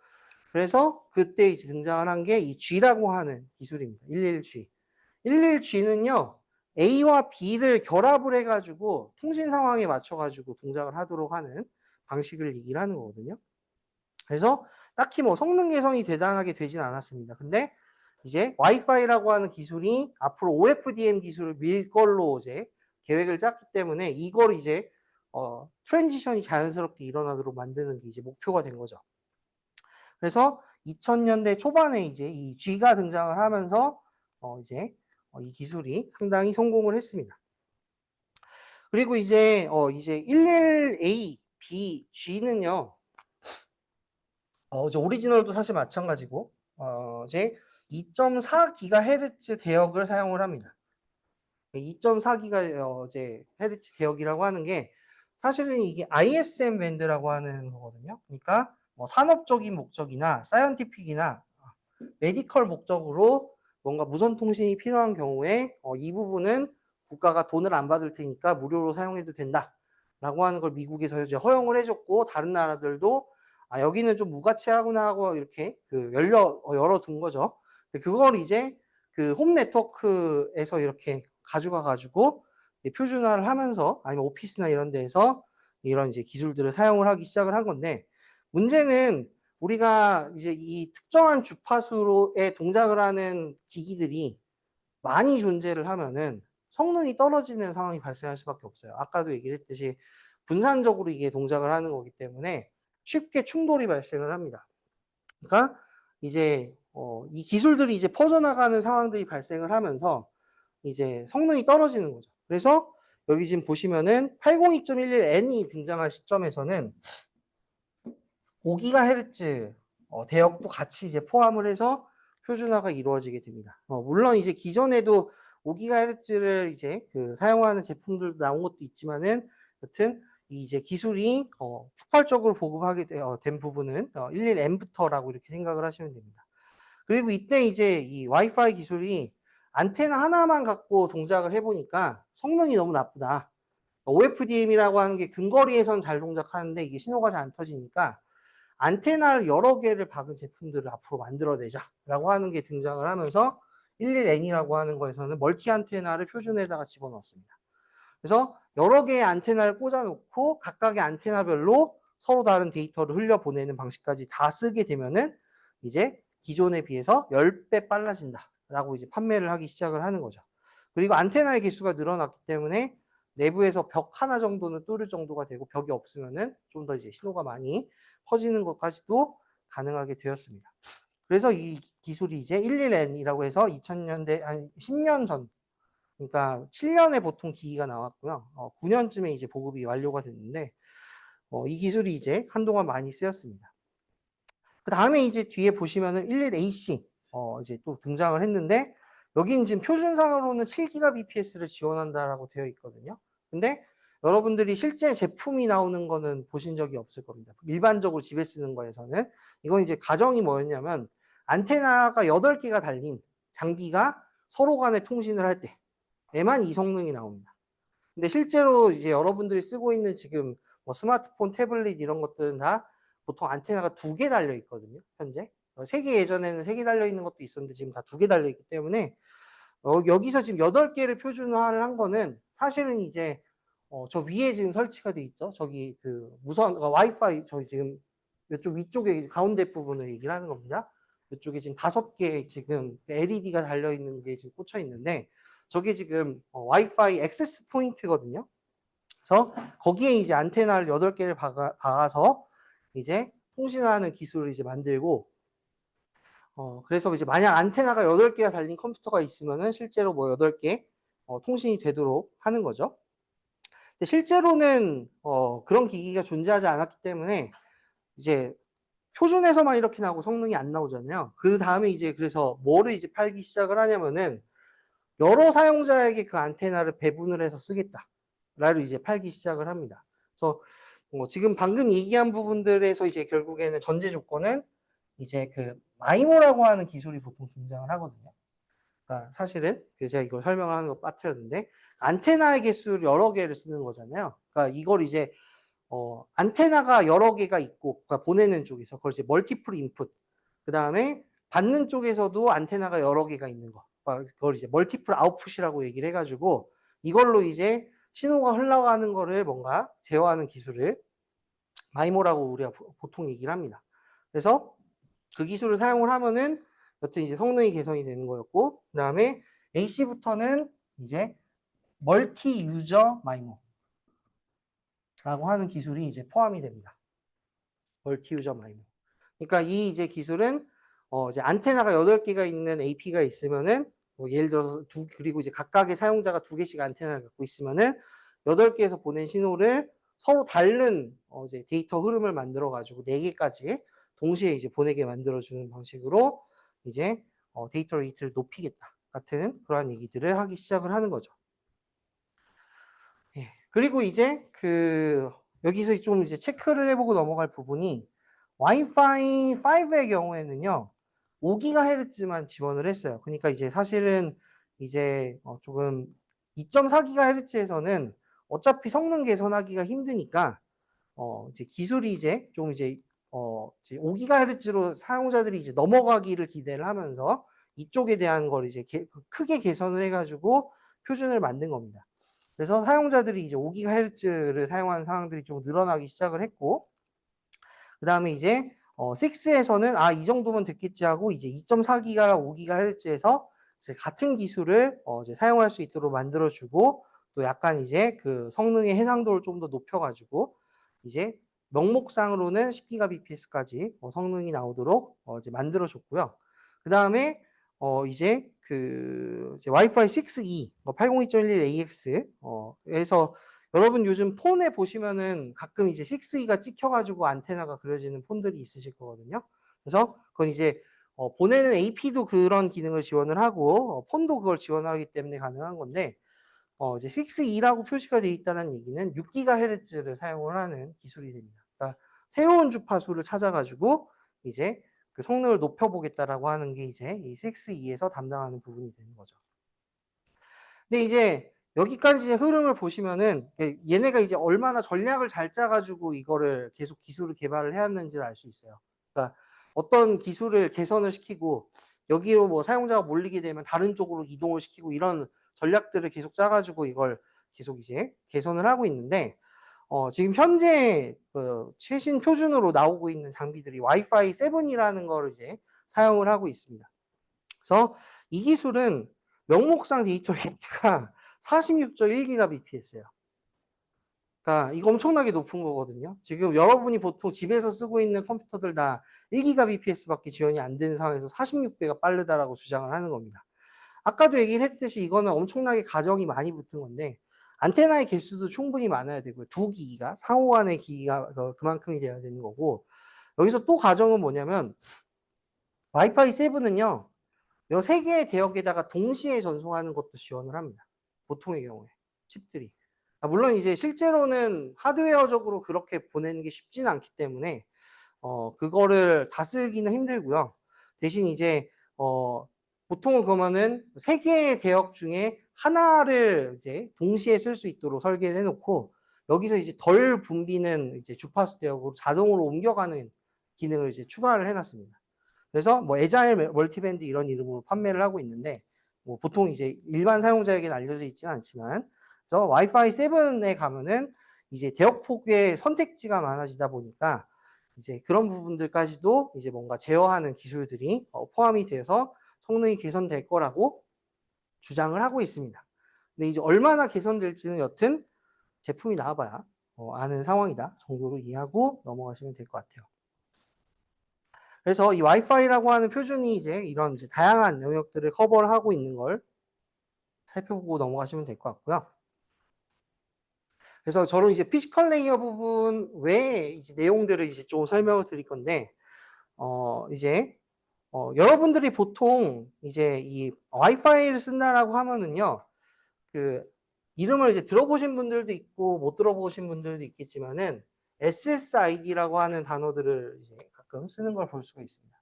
A: 그래서 그때 이제 등장을 한 게 이 G라고 하는 기술입니다. 11G. 11G는요, A와 B를 결합을 해가지고 통신 상황에 맞춰가지고 동작을 하도록 하는 방식을 얘기를 하는 거거든요. 그래서 딱히 뭐 성능 개선이 대단하게 되진 않았습니다. 근데 이제 와이파이라고 하는 기술이 앞으로 OFDM 기술을 밀 걸로 이제 계획을 짰기 때문에 이걸 이제 트랜지션이 자연스럽게 일어나도록 만드는 게 이제 목표가 된 거죠. 그래서 2000년대 초반에 이제 이 G가 등장을 하면서 이제 이 기술이 상당히 성공을 했습니다. 그리고 이제 11A, B, G는요. 이제 오리지널도 사실 마찬가지고 이제 2.4GHz 대역을 사용을 합니다. 2.4GHz 대역이라고 하는 게 사실은 이게 ISM 밴드라고 하는 거거든요. 그러니까 뭐 산업적인 목적이나 사이언티픽이나 메디컬 목적으로 뭔가 무선 통신이 필요한 경우에 이 부분은 국가가 돈을 안 받을 테니까 무료로 사용해도 된다라고 하는 걸 미국에서 이제 허용을 해줬고 다른 나라들도 여기는 좀 무가치하구나 하고 이렇게 열어둔 거죠. 그걸 이제 그 홈 네트워크에서 이렇게 가져가 가지고 표준화를 하면서 아니면 오피스나 이런 데에서 이런 이제 기술들을 사용을 하기 시작을 한 건데 문제는 우리가 이제 이 특정한 주파수로의 동작을 하는 기기들이 많이 존재를 하면은 성능이 떨어지는 상황이 발생할 수밖에 없어요. 아까도 얘기를 했듯이 분산적으로 이게 동작을 하는 거기 때문에 쉽게 충돌이 발생을 합니다. 그러니까 이제 이 기술들이 이제 퍼져나가는 상황들이 발생을 하면서 이제 성능이 떨어지는 거죠. 그래서 여기 지금 보시면은 802.11n이 등장할 시점에서는 5GHz 대역도 같이 이제 포함을 해서 표준화가 이루어지게 됩니다. 물론 이제 기존에도 5GHz를 이제 사용하는 제품들도 나온 것도 있지만은 여튼 이제 기술이 폭발적으로 보급하게 된 부분은 11N부터라고 이렇게 생각을 하시면 됩니다. 그리고 이때 이제 이 와이파이 기술이 안테나 하나만 갖고 동작을 해보니까 성능이 너무 나쁘다. OFDM이라고 하는 게 근거리에선 잘 동작하는데 이게 신호가 잘 안 터지니까 안테나를 여러 개를 박은 제품들을 앞으로 만들어내자라고 하는 게 등장을 하면서 11N이라고 하는 거에서는 멀티 안테나를 표준에다가 집어넣었습니다. 그래서 여러 개의 안테나를 꽂아놓고 각각의 안테나별로 서로 다른 데이터를 흘려보내는 방식까지 다 쓰게 되면은 이제 기존에 비해서 10배 빨라진다라고 이제 판매를 하기 시작을 하는 거죠. 그리고 안테나의 개수가 늘어났기 때문에 내부에서 벽 하나 정도는 뚫을 정도가 되고 벽이 없으면은 좀 더 이제 신호가 많이 퍼지는 것까지도 가능하게 되었습니다. 그래서 이 기술이 이제 11N이라고 해서 2000년대 한 10년 전, 그러니까 7년에 보통 기기가 나왔고요. 9년쯤에 이제 보급이 완료가 됐는데 이 기술이 이제 한동안 많이 쓰였습니다. 그 다음에 이제 뒤에 보시면은 11AC 이제 또 등장을 했는데 여기는 지금 표준상으로는 7GBps를 지원한다라고 되어 있거든요. 근데 여러분들이 실제 제품이 나오는 거는 보신 적이 없을 겁니다. 일반적으로 집에 쓰는 거에서는 이건 이제 가정이 뭐였냐면 안테나가 8개가 달린 장비가 서로 간에 통신을 할 때에만 이 성능이 나옵니다. 근데 실제로 이제 여러분들이 쓰고 있는 지금 뭐 스마트폰, 태블릿 이런 것들은 다 보통 안테나가 2개 달려 있거든요. 현재 3개 예전에는 3개 달려 있는 것도 있었는데 지금 다 2개 달려 있기 때문에 여기서 지금 8개를 표준화를 한 거는 사실은 이제 저 위에 지금 설치가 돼 있죠. 저기 그 무선 와이파이 저기 지금 이쪽 위쪽에 가운데 부분을 얘기를 하는 겁니다. 이쪽에 지금 5개 지금 LED가 달려 있는 게 지금 꽂혀 있는데 저게 지금 와이파이 액세스 포인트거든요. 그래서 거기에 이제 안테나를 8개를 박아서 이제 통신하는 기술을 이제 만들고 그래서 이제 만약 안테나가 8개가 달린 컴퓨터가 있으면은 실제로 뭐 8개 통신이 되도록 하는 거죠. 근데 실제로는 그런 기기가 존재하지 않았기 때문에 이제 표준에서만 이렇게 나오고 성능이 안 나오잖아요. 그 다음에 이제 그래서 뭐를 이제 팔기 시작을 하냐면은 여러 사용자에게 그 안테나를 배분을 해서 쓰겠다라를 이제 팔기 시작을 합니다. 그래서 지금 방금 얘기한 부분들에서 이제 결국에는 전제 조건은 이제 그 마이모라고 하는 기술이 보통 등장을 하거든요. 그러니까 사실은 제가 이걸 설명하는 거 빠뜨렸는데 안테나의 개수를 여러 개를 쓰는 거잖아요. 그러니까 이걸 이제 안테나가 여러 개가 있고 그러니까 보내는 쪽에서 그걸 이제 멀티플 인풋 그 다음에 받는 쪽에서도 안테나가 여러 개가 있는 거 그걸 이제 멀티플 아웃풋이라고 얘기를 해가지고 이걸로 이제 신호가 흘러가는 거를 뭔가 제어하는 기술을 마이모라고 우리가 보통 얘기를 합니다. 그래서 그 기술을 사용을 하면은 여튼 이제 성능이 개선이 되는 거였고 그 다음에 AC부터는 이제 멀티 유저 마이모 라고 하는 기술이 이제 포함이 됩니다. 멀티 유저 마이모. 그러니까 이 이제 기술은 이제 안테나가 8개가 있는 AP가 있으면은 예를 들어서 그리고 이제 각각의 사용자가 2개씩 안테나를 갖고 있으면은 8개에서 보낸 신호를 서로 다른 이제 데이터 흐름을 만들어 가지고 4개까지 동시에 이제 보내게 만들어 주는 방식으로 이제 데이터 레이트를 높이겠다 같은 그러한 얘기들을 하기 시작을 하는 거죠. 예. 그리고 이제 여기서 좀 이제 체크를 해보고 넘어갈 부분이 와이파이 5의 경우에는요 5GHz만 지원을 했어요. 그러니까 이제 사실은 이제 조금 2.4GHz에서는 어차피 성능 개선하기가 힘드니까 이제 기술이 이제 좀 이제 5GHz로 사용자들이 이제 넘어가기를 기대를 하면서 이쪽에 대한 걸 이제 크게 개선을 해가지고 표준을 만든 겁니다. 그래서 사용자들이 이제 5GHz를 사용하는 상황들이 좀 늘어나기 시작을 했고, 그 다음에 이제 6에서는 이 정도면 됐겠지 하고 이제 2.4기가 5GHz에서 이제 같은 기술을 이제 사용할 수 있도록 만들어주고 또 약간 이제 그 성능의 해상도를 좀 더 높여가지고 이제 명목상으로는 10GBps까지 성능이 나오도록 이제 만들어줬고요. 그 다음에 이제 이제 와이파이 6E 802.11ax 에서 여러분 요즘 폰에 보시면은 가끔 이제 6E가 찍혀가지고 안테나가 그려지는 폰들이 있으실 거거든요. 그래서 그건 이제 보내는 AP도 그런 기능을 지원을 하고 폰도 그걸 지원하기 때문에 가능한 건데 이제 6E라고 표시가 되어 있다는 얘기는 6GHz를 사용을 하는 기술이 됩니다. 그러니까 새로운 주파수를 찾아가지고 이제 그 성능을 높여보겠다라고 하는 게 이제 이 6E에서 담당하는 부분이 되는 거죠. 근데 이제 여기까지 흐름을 보시면은 얘네가 이제 얼마나 전략을 잘 짜가지고 이거를 계속 기술을 개발을 해왔는지를 알 수 있어요. 그러니까 어떤 기술을 개선을 시키고 여기로 뭐 사용자가 몰리게 되면 다른 쪽으로 이동을 시키고 이런 전략들을 계속 짜가지고 이걸 계속 이제 개선을 하고 있는데 지금 현재 최신 표준으로 나오고 있는 장비들이 와이파이 7이라는 걸 이제 사용을 하고 있습니다. 그래서 이 기술은 명목상 데이터 레이트가 46.1GBps예요. 그러니까 이거 엄청나게 높은 거거든요. 지금 여러분이 보통 집에서 쓰고 있는 컴퓨터들 다 1GBps밖에 지원이 안 되는 상황에서 46배가 빠르다라고 주장을 하는 겁니다. 아까도 얘기를 했듯이 이거는 엄청나게 가정이 많이 붙은 건데 안테나의 개수도 충분히 많아야 되고요. 2기기가 상호간의 기기가 그만큼이 돼야 되는 거고 여기서 또 가정은 뭐냐면 와이파이 7은요. 이 3개의 대역에다가 동시에 전송하는 것도 지원을 합니다. 보통의 경우에 칩들이. 물론 이제 실제로는 하드웨어적으로 그렇게 보내는 게 쉽지는 않기 때문에 그거를 다 쓰기는 힘들고요. 대신 이제 보통은 그러면은 3개의 대역 중에 하나를 이제 동시에 쓸 수 있도록 설계를 해놓고 여기서 이제 덜 붐비는 이제 주파수 대역으로 자동으로 옮겨가는 기능을 이제 추가를 해놨습니다. 그래서 뭐 에자일 멀티밴드 이런 이름으로 판매를 하고 있는데 뭐 보통 이제 일반 사용자에게는 알려져 있지는 않지만 그래서 와이파이 7에 가면은 이제 대역폭의 선택지가 많아지다 보니까 이제 그런 부분들까지도 이제 뭔가 제어하는 기술들이 포함이 돼서 성능이 개선될 거라고 주장을 하고 있습니다. 근데 이제 얼마나 개선될지는 여튼 제품이 나와봐야 아는 상황이다 정도로 이해하고 넘어가시면 될 것 같아요. 그래서 이 와이파이라고 하는 표준이 이제 이런 이제 다양한 영역들을 커버를 하고 있는 걸 살펴보고 넘어가시면 될 것 같고요. 그래서 저는 이제 피지컬 레이어 부분 외에 이제 내용들을 이제 좀 설명을 드릴 건데, 이제, 여러분들이 보통 이제 이 와이파이를 쓴다라고 하면은요, 이름을 이제 들어보신 분들도 있고 못 들어보신 분들도 있겠지만은 SSID라고 하는 단어들을 이제 가끔 쓰는 걸 볼 수가 있습니다.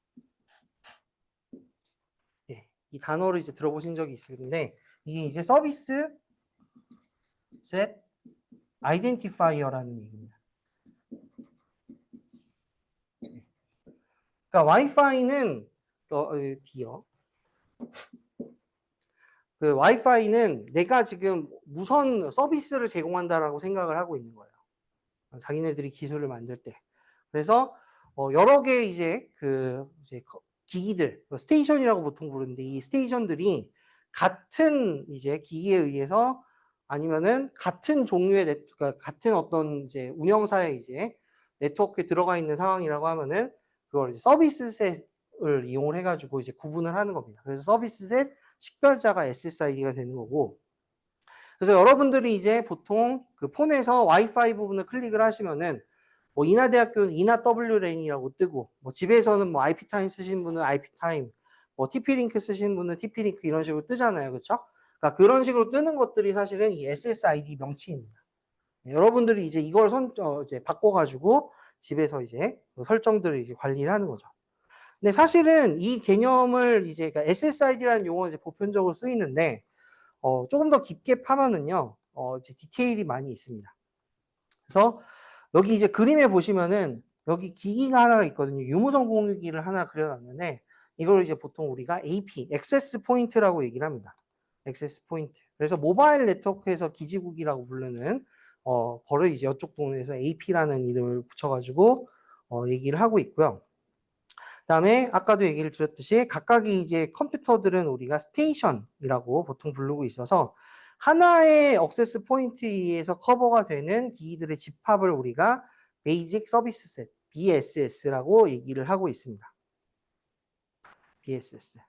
A: 예, 이 단어를 이제 들어보신 적이 있을 텐데, 이게 이제 서비스 셋 아이덴티파이어라는 얘기입니다. 그러니까 와이파이는 와이파이는 내가 지금 무선 서비스를 제공한다라고 생각을 하고 있는 거예요. 자기네들이 기술을 만들 때. 그래서 여러 개 이제 이제 기기들, 스테이션이라고 보통 부르는데 이 스테이션들이 같은 이제 기기에 의해서 아니면은 같은 종류의 그러니까 같은 어떤 이제 운영사의 이제 네트워크에 들어가 있는 상황이라고 하면은 그걸 이제 서비스 셋을 이용을 해가지고 이제 구분을 하는 겁니다. 그래서 서비스 셋 식별자가 SSID가 되는 거고. 그래서 여러분들이 이제 보통 그 폰에서 와이파이 부분을 클릭을 하시면은 뭐 인하대학교는 인하 W랜이라고 뜨고 뭐 집에서는 뭐 IP 타임 쓰시는 분은 IP 타임 뭐 TP-링크 쓰시는 분은 TP-링크 이런 식으로 뜨잖아요. 그렇죠? 그러니까 그런 식으로 뜨는 것들이 사실은 이 SSID 명칭입니다. 여러분들이 이제 이걸 이제 바꿔가지고 집에서 이제 설정들을 이제 관리를 하는 거죠. 근데 사실은 이 개념을 이제 그러니까 SSID라는 용어는 이제 보편적으로 쓰이는데 조금 더 깊게 파면은요, 이제 디테일이 많이 있습니다. 그래서 여기 이제 그림에 보시면은 여기 기기가 하나가 있거든요. 유무선 공유기를 하나 그려놨는데 이걸 이제 보통 우리가 AP, 액세스 포인트라고 얘기를 합니다. 액세스 포인트. 그래서 모바일 네트워크에서 기지국이라고 부르는 거를 이제 이쪽 동네에서 AP라는 이름을 붙여가지고 얘기를 하고 있고요. 그다음에 아까도 얘기를 드렸듯이 각각의 이제 컴퓨터들은 우리가 스테이션이라고 보통 부르고 있어서 하나의 액세스 포인트에 의해서 커버가 되는 기기들의 집합을 우리가 베이직 서비스 셋, BSS라고 얘기를 하고 있습니다. BSS.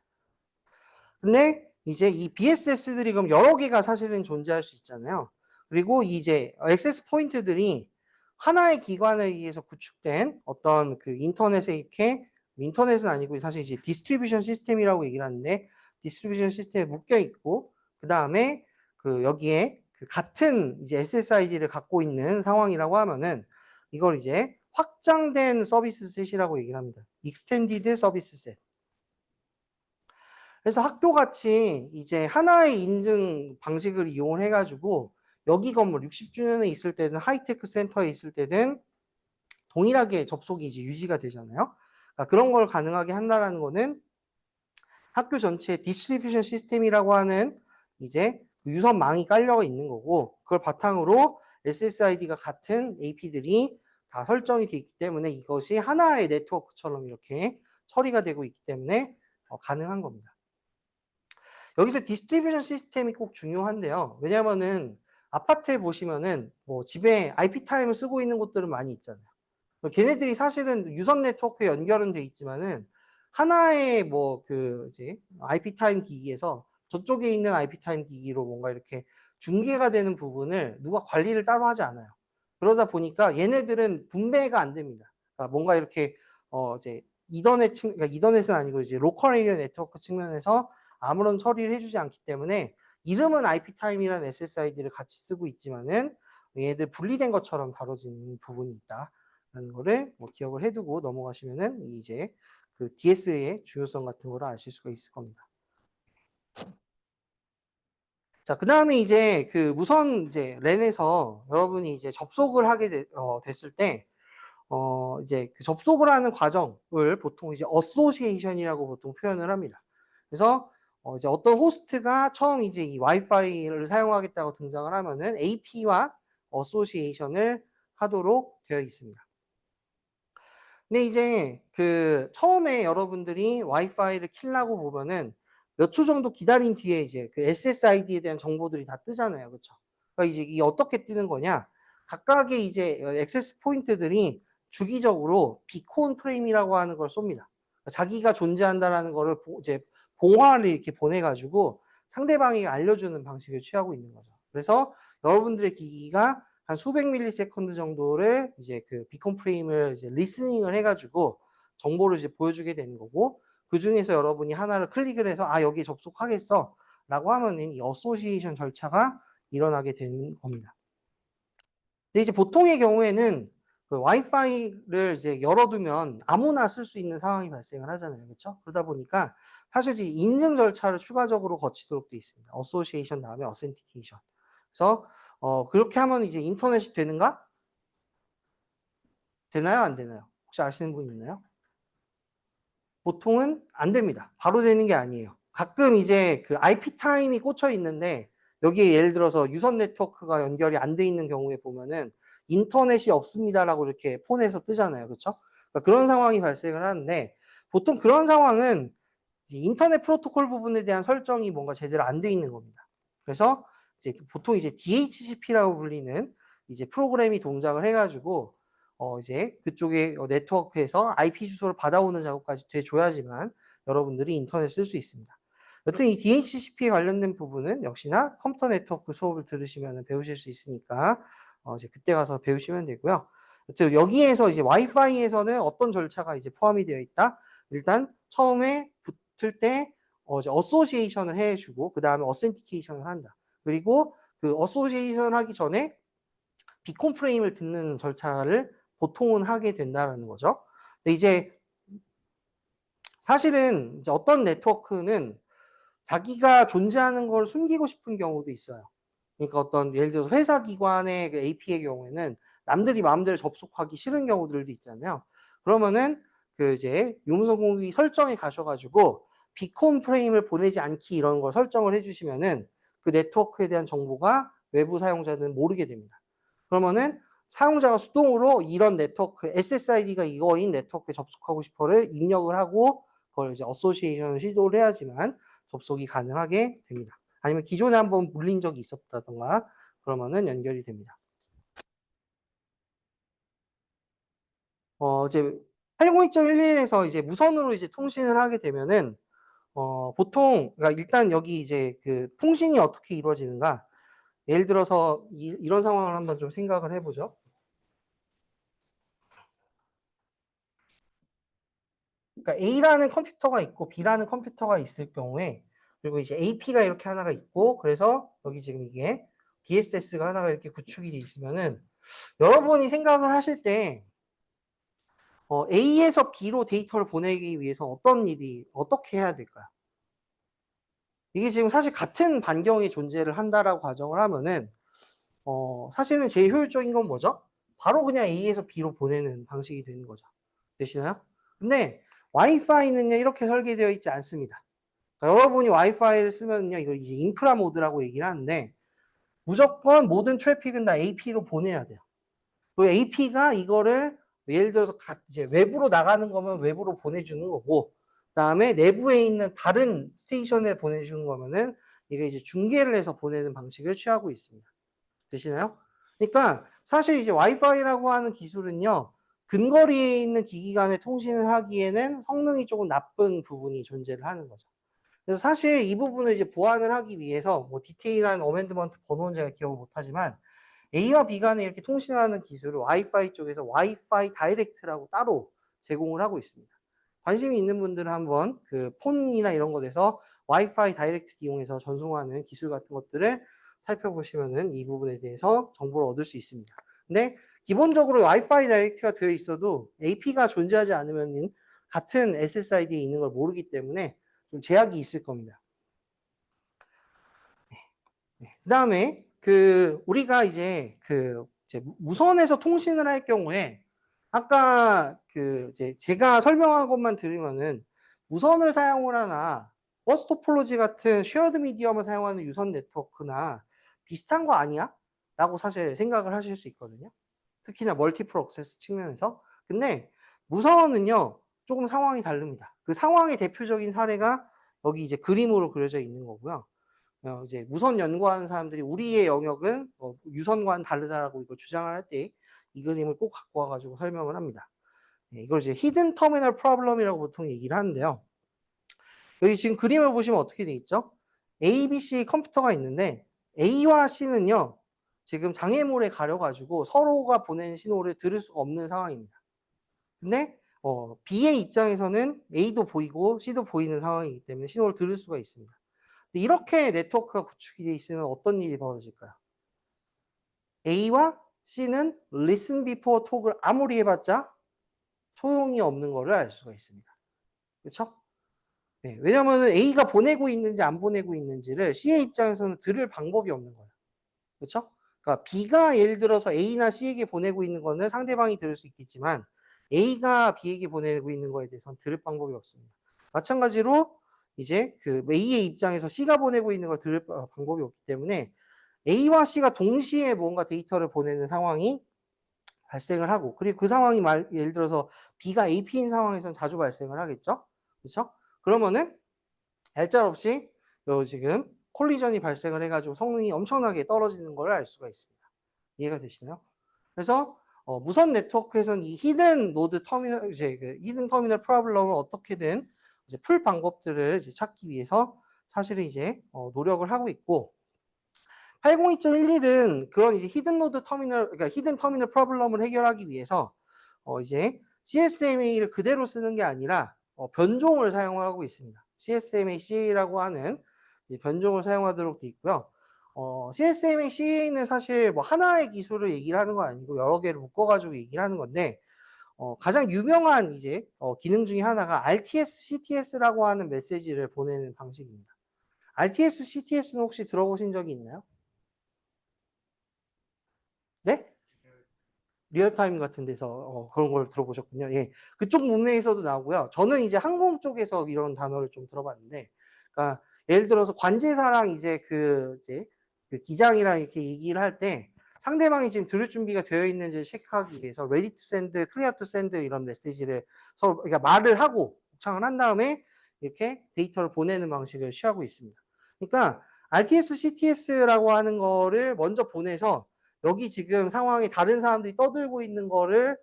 A: 근데 이제 이 BSS들이 그럼 여러 개가 사실은 존재할 수 있잖아요. 그리고 이제 액세스 포인트들이 하나의 기관에 의해서 구축된 어떤 그 인터넷에 이렇게 인터넷은 아니고 사실 이제 디스트리뷰션 시스템이라고 얘기를 하는데 디스트리뷰션 시스템에 묶여 있고 그 다음에 그 여기에 그 같은 이제 SSID를 갖고 있는 상황이라고 하면은 이걸 이제 확장된 서비스 셋이라고 얘기를 합니다. Extended 서비스 셋. 그래서 학교같이 이제 하나의 인증 방식을 이용을 해가지고 여기 건물 60주년에 있을 때든 하이테크 센터에 있을 때든 동일하게 접속이 이제 유지가 되잖아요. 그러니까 그런 걸 가능하게 한다라는 거는 학교 전체에 디스트리뷰션 시스템이라고 하는 이제 유선망이 깔려 있는 거고 그걸 바탕으로 SSID가 같은 AP들이 다 설정이 되어 있기 때문에 이것이 하나의 네트워크처럼 이렇게 처리가 되고 있기 때문에 가능한 겁니다. 여기서 디스트리뷰션 시스템이 꼭 중요한데요. 왜냐면은 아파트에 보시면은 뭐 집에 IP 타임을 쓰고 있는 곳들은 많이 있잖아요. 걔네들이 사실은 유선 네트워크에 연결은 돼 있지만은 하나의 뭐 그 이제 IP 타임 기기에서 저쪽에 있는 IP 타임 기기로 뭔가 이렇게 중계가 되는 부분을 누가 관리를 따로 하지 않아요. 그러다 보니까 얘네들은 분배가 안 됩니다. 그러니까 뭔가 이렇게 이제 그러니까 이더넷은 아니고 이제 로컬 에리어 네트워크 측면에서 아무런 처리를 해주지 않기 때문에 이름은 IP 타임이라는 SSID를 같이 쓰고 있지만은 얘들 분리된 것처럼 다뤄지는 부분이 있다라는 거를 뭐 기억을 해두고 넘어가시면은 이제 그 DS의 중요성 같은 거를 아실 수가 있을 겁니다. 자, 그 다음에 이제 그 무선 이제 랜에서 여러분이 이제 접속을 하게 됐을 때, 이제 그 접속을 하는 과정을 보통 이제 어소시에이션이라고 보통 표현을 합니다. 그래서 이제 어떤 호스트가 처음 이제 이 와이파이를 사용하겠다고 등장을 하면은 AP와 어소시에이션을 하도록 되어 있습니다. 근데 이제 그 처음에 여러분들이 와이파이를 켜려고 보면은 몇 초 정도 기다린 뒤에 이제 그 SSID에 대한 정보들이 다 뜨잖아요. 그렇죠? 그러니까 이제 이게 어떻게 뜨는 거냐? 각각의 이제 액세스 포인트들이 주기적으로 비콘 프레임이라고 하는 걸 쏩니다. 자기가 존재한다라는 거를 이제 봉화를 이렇게 보내가지고 상대방이 알려주는 방식을 취하고 있는 거죠. 그래서 여러분들의 기기가 한 수백 밀리세컨드 정도를 이제 그 비콘 프레임을 이제 리스닝을 해가지고 정보를 이제 보여주게 되는 거고 그 중에서 여러분이 하나를 클릭을 해서 아 여기에 접속하겠어 라고 하면은 이 어소시에이션 절차가 일어나게 되는 겁니다. 근데 이제 보통의 경우에는 그 와이파이를 이제 열어두면 아무나 쓸 수 있는 상황이 발생을 하잖아요. 그렇죠? 그러다 보니까 사실 이 인증 절차를 추가적으로 거치도록 되어 있습니다. 어소시에이션 다음에 어센티케이션. 그래서 그렇게 하면 이제 인터넷이 되는가? 되나요? 안 되나요? 혹시 아시는 분 있나요? 보통은 안 됩니다. 바로 되는 게 아니에요. 가끔 이제 그 IP 타임이 꽂혀 있는데 여기에 예를 들어서 유선 네트워크가 연결이 안 돼 있는 경우에 보면은 인터넷이 없습니다라고 이렇게 폰에서 뜨잖아요. 그렇죠? 그러니까 그런 상황이 발생을 하는데 보통 그런 상황은 인터넷 프로토콜 부분에 대한 설정이 뭔가 제대로 안 돼 있는 겁니다. 그래서 이제 보통 이제 DHCP라고 불리는 이제 프로그램이 동작을 해가지고 이제 그쪽에 네트워크에서 IP 주소를 받아오는 작업까지 돼줘야지만 여러분들이 인터넷 쓸 수 있습니다. 여튼 이 DHCP에 관련된 부분은 역시나 컴퓨터 네트워크 수업을 들으시면 배우실 수 있으니까 이제 그때 가서 배우시면 되고요. 여튼 여기에서 이제 와이파이에서는 어떤 절차가 이제 포함이 되어 있다? 일단 처음에 붙을 때 이제 어소시에이션을 해주고 그 다음에 어센티케이션을 한다. 그리고 그 어소시에이션 하기 전에 비콘 프레임을 듣는 절차를 보통은 하게 된다는 거죠. 근데 이제 사실은 이제 어떤 네트워크는 자기가 존재하는 걸 숨기고 싶은 경우도 있어요. 그러니까 어떤 예를 들어서 회사 기관의 그 AP의 경우에는 남들이 마음대로 접속하기 싫은 경우들도 있잖아요. 그러면은 그 이제 유무선 공유기 설정에 가셔가지고 비콘 프레임을 보내지 않기 이런 걸 설정을 해주시면은 그 네트워크에 대한 정보가 외부 사용자들은 모르게 됩니다. 그러면은 사용자가 수동으로 이런 네트워크 SSID가 이거인 네트워크에 접속하고 싶어를 입력을 하고 그걸 이제 어소시에이션을 시도를 해야지만 접속이 가능하게 됩니다. 아니면 기존에 한번 물린 적이 있었다던가 그러면은 연결이 됩니다. 이제 802.11에서 이제 무선으로 이제 통신을 하게 되면은 보통 그러니까 일단 여기 이제 그 통신이 어떻게 이루어지는가? 예를 들어서 이런 상황을 한번 좀 생각을 해보죠. 그러니까 A라는 컴퓨터가 있고 B라는 컴퓨터가 있을 경우에 그리고 이제 AP가 이렇게 하나가 있고 그래서 여기 지금 이게 BSS가 하나가 이렇게 구축이 돼 있으면은 여러분이 생각을 하실 때 A에서 B로 데이터를 보내기 위해서 어떤 일이 어떻게 해야 될까요? 이게 지금 사실 같은 반경이 존재를 한다라고 가정을 하면은 사실은 제일 효율적인 건 뭐죠? 바로 그냥 A에서 B로 보내는 방식이 되는 거죠. 되시나요? 근데 와이파이는요 이렇게 설계되어 있지 않습니다. 그러니까 여러분이 와이파이를 쓰면요 이걸 이제 인프라 모드라고 얘기를 하는데 무조건 모든 트래픽은 다 AP로 보내야 돼요. 그 AP가 이거를 예를 들어서 이제 외부로 나가는 거면 외부로 보내주는 거고, 그다음에 내부에 있는 다른 스테이션에 보내주는 거면은 이게 이제 중계를 해서 보내는 방식을 취하고 있습니다. 되시나요? 그러니까 사실 이제 와이파이라고 하는 기술은요, 근거리에 있는 기기 간의 통신을 하기에는 성능이 조금 나쁜 부분이 존재를 하는 거죠. 그래서 사실 이 부분을 이제 보완을 하기 위해서 뭐 디테일한 어멘드먼트 번호는 제가 기억을 못하지만 A와 B 간에 이렇게 통신하는 기술을 와이파이 쪽에서 와이파이 다이렉트라고 따로 제공을 하고 있습니다. 관심이 있는 분들은 한번 그 폰이나 이런 것에서 와이파이 다이렉트 이용해서 전송하는 기술 같은 것들을 살펴보시면은 이 부분에 대해서 정보를 얻을 수 있습니다. 근데 기본적으로 와이파이 다이렉트가 되어 있어도 AP가 존재하지 않으면 같은 SSID에 있는 걸 모르기 때문에 좀 제약이 있을 겁니다. 그다음에 그 우리가 이제 그 이제 무선에서 통신을 할 경우에 아까 그 이제 제가 설명한 것만 들으면은 무선을 사용을 하나 버스 토폴로지 같은 쉐어드 미디엄을 사용하는 유선 네트워크나 비슷한 거 아니야? 라고 사실 생각을 하실 수 있거든요. 특히나 멀티플 억세스 측면에서. 근데 무선은요 조금 상황이 다릅니다. 그 상황의 대표적인 사례가 여기 이제 그림으로 그려져 있는 거고요. 이제 무선 연구하는 사람들이 우리의 영역은 유선과는 다르다라고 이걸 주장을 할 때 이 그림을 꼭 갖고 와가지고 설명을 합니다. 이걸 이제 히든 터미널 프로블럼이라고 보통 얘기를 하는데요. 여기 지금 그림을 보시면 어떻게 돼 있죠? A, B, C 컴퓨터가 있는데 A와 C는요 지금 장애물에 가려가지고 서로가 보낸 신호를 들을 수가 없는 상황입니다. 근데 B의 입장에서는 A도 보이고 C도 보이는 상황이기 때문에 신호를 들을 수가 있습니다. 이렇게 네트워크가 구축이 되어 있으면 어떤 일이 벌어질까요? A와 C는 listen before talk을 아무리 해봤자 소용이 없는 것을 알 수가 있습니다. 그렇죠? 네, 왜냐하면 A가 보내고 있는지 안 보내고 있는지를 C의 입장에서는 들을 방법이 없는 거예요. 그렇죠? 그러니까 B가 예를 들어서 A나 C에게 보내고 있는 거는 상대방이 들을 수 있겠지만 A가 B에게 보내고 있는 거에 대해서는 들을 방법이 없습니다. 마찬가지로 이제 그 A의 입장에서 C가 보내고 있는 걸 들을 방법이 없기 때문에 A와 C가 동시에 뭔가 데이터를 보내는 상황이 발생을 하고 그리고 그 상황이 예를 들어서 B가 AP인 상황에서는 자주 발생을 하겠죠. 그렇죠? 그러면은 얄짤없이 지금 콜리전이 발생을 해가지고 성능이 엄청나게 떨어지는 걸 알 수가 있습니다. 이해가 되시나요? 그래서 무선 네트워크에서는 이 히든 노드 터미널 이제 그 히든 터미널 프로블럼을 어떻게든 이제 풀 방법들을 이제 찾기 위해서 사실은 이제 노력을 하고 있고 802.11은 그런 이제 히든 노드 터미널 그러니까 히든 터미널 프로블럼을 해결하기 위해서 이제 CSMA를 그대로 쓰는 게 아니라 변종을 사용하고 있습니다. CSMA-CA라고 하는 변종을 사용하도록 되어 있고요. CSMA-CA는 사실 뭐 하나의 기술을 얘기를 하는 거 아니고 여러 개를 묶어가지고 얘기를 하는 건데, 가장 유명한 이제 기능 중에 하나가 RTS, CTS라고 하는 메시지를 보내는 방식입니다. RTS, CTS는 혹시 들어보신 적이 있나요? 네? 리얼타임 같은 데서 그런 걸 들어보셨군요. 예. 그쪽 문맥에서도 나오고요. 저는 이제 항공 쪽에서 이런 단어를 좀 들어봤는데, 그러니까 예를 들어서 관제사랑 이제 이제 그 기장이랑 이렇게 얘기를 할 때 상대방이 지금 들을 준비가 되어 있는지 체크하기 위해서 ready to send, clear to send 이런 메시지를 서로 그러니까 말을 하고 복창을 한 다음에 이렇게 데이터를 보내는 방식을 취하고 있습니다. 그러니까 RTS, CTS라고 하는 거를 먼저 보내서 여기 지금 상황에 다른 사람들이 떠들고 있는 거를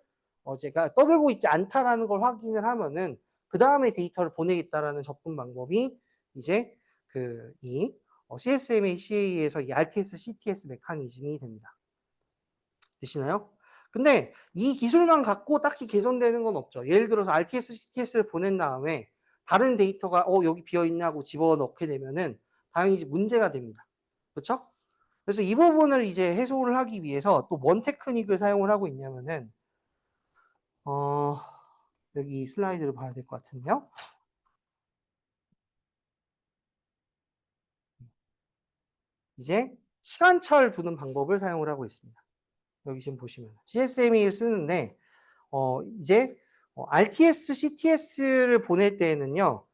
A: 제가 떠들고 있지 않다라는 걸 확인을 하면은 그 다음에 데이터를 보내겠다라는 접근 방법이 이제 이 CSMA CA에서 이 RTS, CTS 메커니즘이 됩니다. 되시나요? 근데 이 기술만 갖고 딱히 개선되는 건 없죠. 예를 들어서 RTS, CTS를 보낸 다음에 다른 데이터가 여기 비어 있냐고 집어넣게 되면은 당연히 이제 문제가 됩니다. 그렇죠? 그래서 이 부분을 이제 해소를 하기 위해서 또 뭔 테크닉을 사용을 하고 있냐면은 여기 슬라이드를 봐야 될 것 같은데요. 이제 시간차를 두는 방법을 사용을 하고 있습니다. 여기 지금 보시면 CSMA를 쓰는데 이제 RTS, CTS를 보낼 때에는요.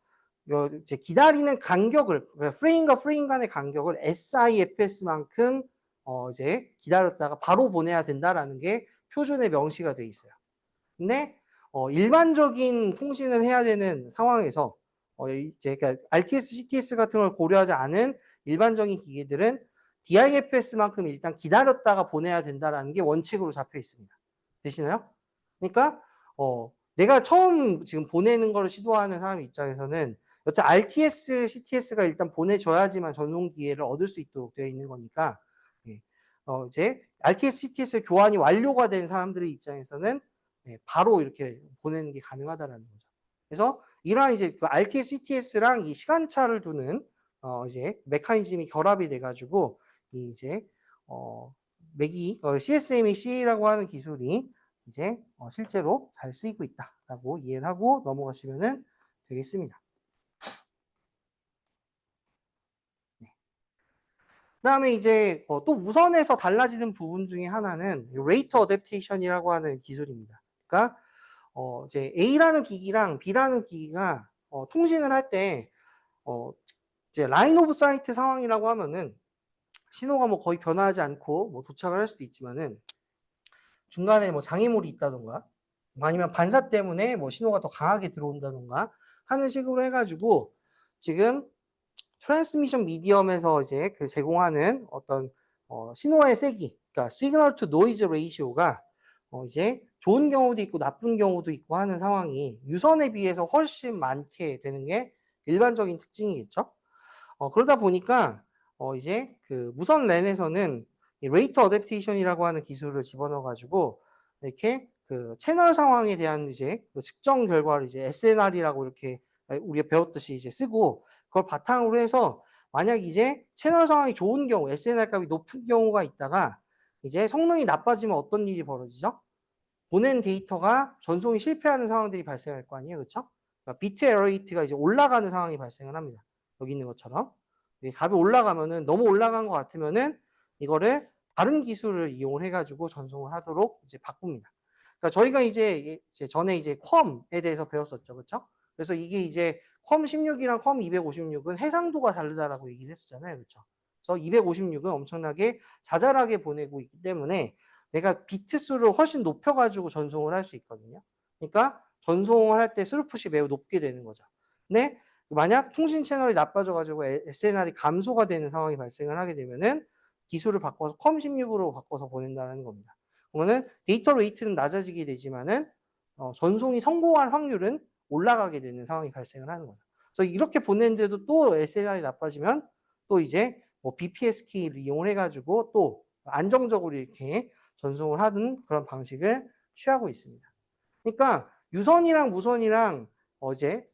A: 이제 기다리는 간격을 프레임과 프레임 간의 간격을 SIFS만큼 이제 기다렸다가 바로 보내야 된다라는 게 표준의 명시가 돼 있어요. 근데 일반적인 통신을 해야 되는 상황에서 이제 그러니까 RTS, CTS 같은 걸 고려하지 않은 일반적인 기계들은 DIFS만큼 일단 기다렸다가 보내야 된다라는 게 원칙으로 잡혀 있습니다. 되시나요? 그러니까 내가 처음 지금 보내는 걸 시도하는 사람 입장에서는 여튼 RTS, CTS가 일단 보내줘야지만 전송 기회를 얻을 수 있도록 되어 있는 거니까 이제 RTS, CTS 교환이 완료가 된 사람들의 입장에서는 바로 이렇게 보내는 게 가능하다라는 거죠. 그래서 이러한 이제 그 RTS, CTS랑 이 시간차를 두는 이제 메커니즘이 결합이 돼가지고 이제 맥이 CSMA CA라고 하는 기술이 이제 실제로 잘 쓰이고 있다라고 이해를 하고 넘어가시면 되겠습니다. 네. 그다음에 이제 또 무선에서 달라지는 부분 중에 하나는 레이트 어댑테이션이라고 하는 기술입니다. 그러니까 이제 A라는 기기랑 B라는 기기가 통신을 할 때 이제 라인 오브 사이트 상황이라고 하면은 신호가 뭐 거의 변화하지 않고 뭐 도착을 할 수도 있지만은 중간에 뭐 장애물이 있다던가 아니면 반사 때문에 뭐 신호가 더 강하게 들어온다던가 하는 식으로 해가지고 지금 트랜스미션 미디엄에서 이제 그 제공하는 어떤 신호의 세기, 그러니까 시그널 투 노이즈 레이시오가 이제 좋은 경우도 있고 나쁜 경우도 있고 하는 상황이 유선에 비해서 훨씬 많게 되는 게 일반적인 특징이겠죠. 그러다 보니까 이제 그 무선 랜에서는 레이트 어댑테이션이라고 하는 기술을 집어넣어 가지고 이렇게 그 채널 상황에 대한 이제 그 측정 결과를 이제 SNR이라고 이렇게 우리가 배웠듯이 이제 쓰고 그걸 바탕으로 해서 만약 이제 채널 상황이 좋은 경우 SNR 값이 높은 경우가 있다가 이제 성능이 나빠지면 어떤 일이 벌어지죠? 보낸 데이터가 전송이 실패하는 상황들이 발생할 거 아니에요, 그렇죠? 그러니까 비트 에러 레이트가 이제 올라가는 상황이 발생을 합니다. 여기 있는 것처럼 값이 올라가면은 너무 올라간 것 같으면은 이거를 다른 기술을 이용을 해가지고 전송을 하도록 이제 바꿉니다. 그러니까 저희가 이제 전에 이제 컴에 대해서 배웠었죠, 그렇죠? 그래서 이게 이제 컴 16이랑 컴 256은 해상도가 다르다라고 얘기를 했었잖아요, 그렇죠? 그래서 256은 엄청나게 자잘하게 보내고 있기 때문에 내가 비트 수를 훨씬 높여가지고 전송을 할 수 있거든요. 그러니까 전송을 할 때 스루풋이 매우 높게 되는 거죠. 근데 만약 통신 채널이 나빠져가지고 SNR이 감소가 되는 상황이 발생을 하게 되면은 기술을 바꿔서 컴16으로 바꿔서 보낸다는 겁니다. 그러면은 데이터 레이트는 낮아지게 되지만은 전송이 성공할 확률은 올라가게 되는 상황이 발생을 하는 거죠. 그래서 이렇게 보내는데도 또 SNR이 나빠지면 또 이제 뭐 BPS 키를 이용을 해가지고 또 안정적으로 이렇게 전송을 하는 그런 방식을 취하고 있습니다. 그러니까 유선이랑 무선이랑 이제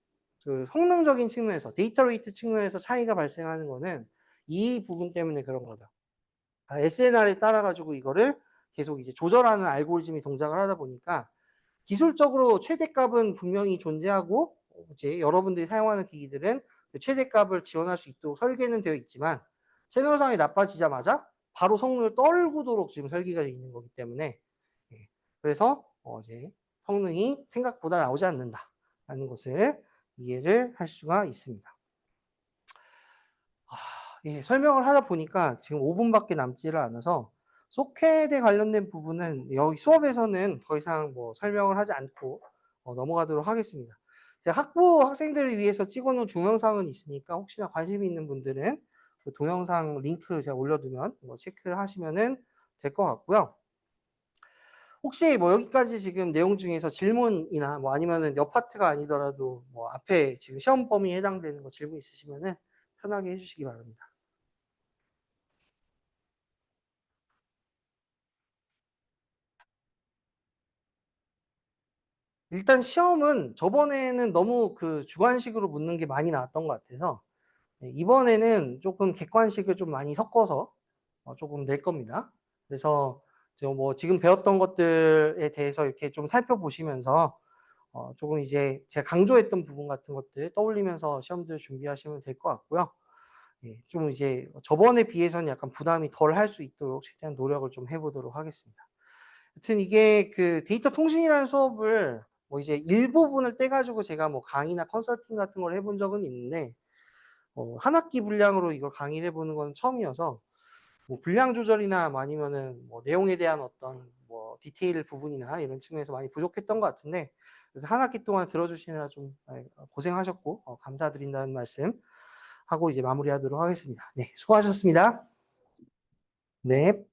A: 그 성능적인 측면에서 데이터 레이트 측면에서 차이가 발생하는 거는 이 부분 때문에 그런 거죠. SNR에 따라 가지고 이거를 계속 이제 조절하는 알고리즘이 동작을 하다 보니까 기술적으로 최대값은 분명히 존재하고 이제 여러분들이 사용하는 기기들은 그 최대값을 지원할 수 있도록 설계는 되어 있지만 채널상이 나빠지자마자 바로 성능을 떨구도록 지금 설계가 되어 있는 거기 때문에 그래서 이제 성능이 생각보다 나오지 않는다라는 것을 이해를 할 수가 있습니다. 예, 설명을 하다 보니까 지금 5분밖에 남지를 않아서 소켓에 관련된 부분은 여기 수업에서는 더 이상 뭐 설명을 하지 않고 넘어가도록 하겠습니다. 제가 학부 학생들을 위해서 찍어놓은 동영상은 있으니까 혹시나 관심이 있는 분들은 그 동영상 링크 제가 올려두면 체크를 하시면 될 것 같고요. 혹시 뭐 여기까지 지금 내용 중에서 질문이나 뭐 아니면은 옆 파트가 아니더라도 뭐 앞에 지금 시험 범위에 해당되는 거 질문 있으시면은 편하게 해주시기 바랍니다. 일단 시험은 저번에는 너무 그 주관식으로 묻는 게 많이 나왔던 것 같아서 이번에는 조금 객관식을 좀 많이 섞어서 조금 낼 겁니다. 그래서 뭐 지금 배웠던 것들에 대해서 이렇게 좀 살펴보시면서 조금 이제 제가 강조했던 부분 같은 것들 떠올리면서 시험들 준비하시면 될 것 같고요. 예, 좀 이제 저번에 비해서는 약간 부담이 덜 할 수 있도록 최대한 노력을 좀 해보도록 하겠습니다. 여튼 이게 그 데이터 통신이라는 수업을 뭐 이제 일부분을 떼가지고 제가 뭐 강의나 컨설팅 같은 걸 해본 적은 있는데 한 학기 분량으로 이걸 강의를 해보는 건 처음이어서 뭐 분량 조절이나 뭐 아니면은 뭐 내용에 대한 어떤 뭐 디테일 부분이나 이런 측면에서 많이 부족했던 것 같은데 한 학기 동안 들어주시느라 좀 고생하셨고 감사드린다는 말씀 하고 이제 마무리하도록 하겠습니다. 네, 수고하셨습니다. 네.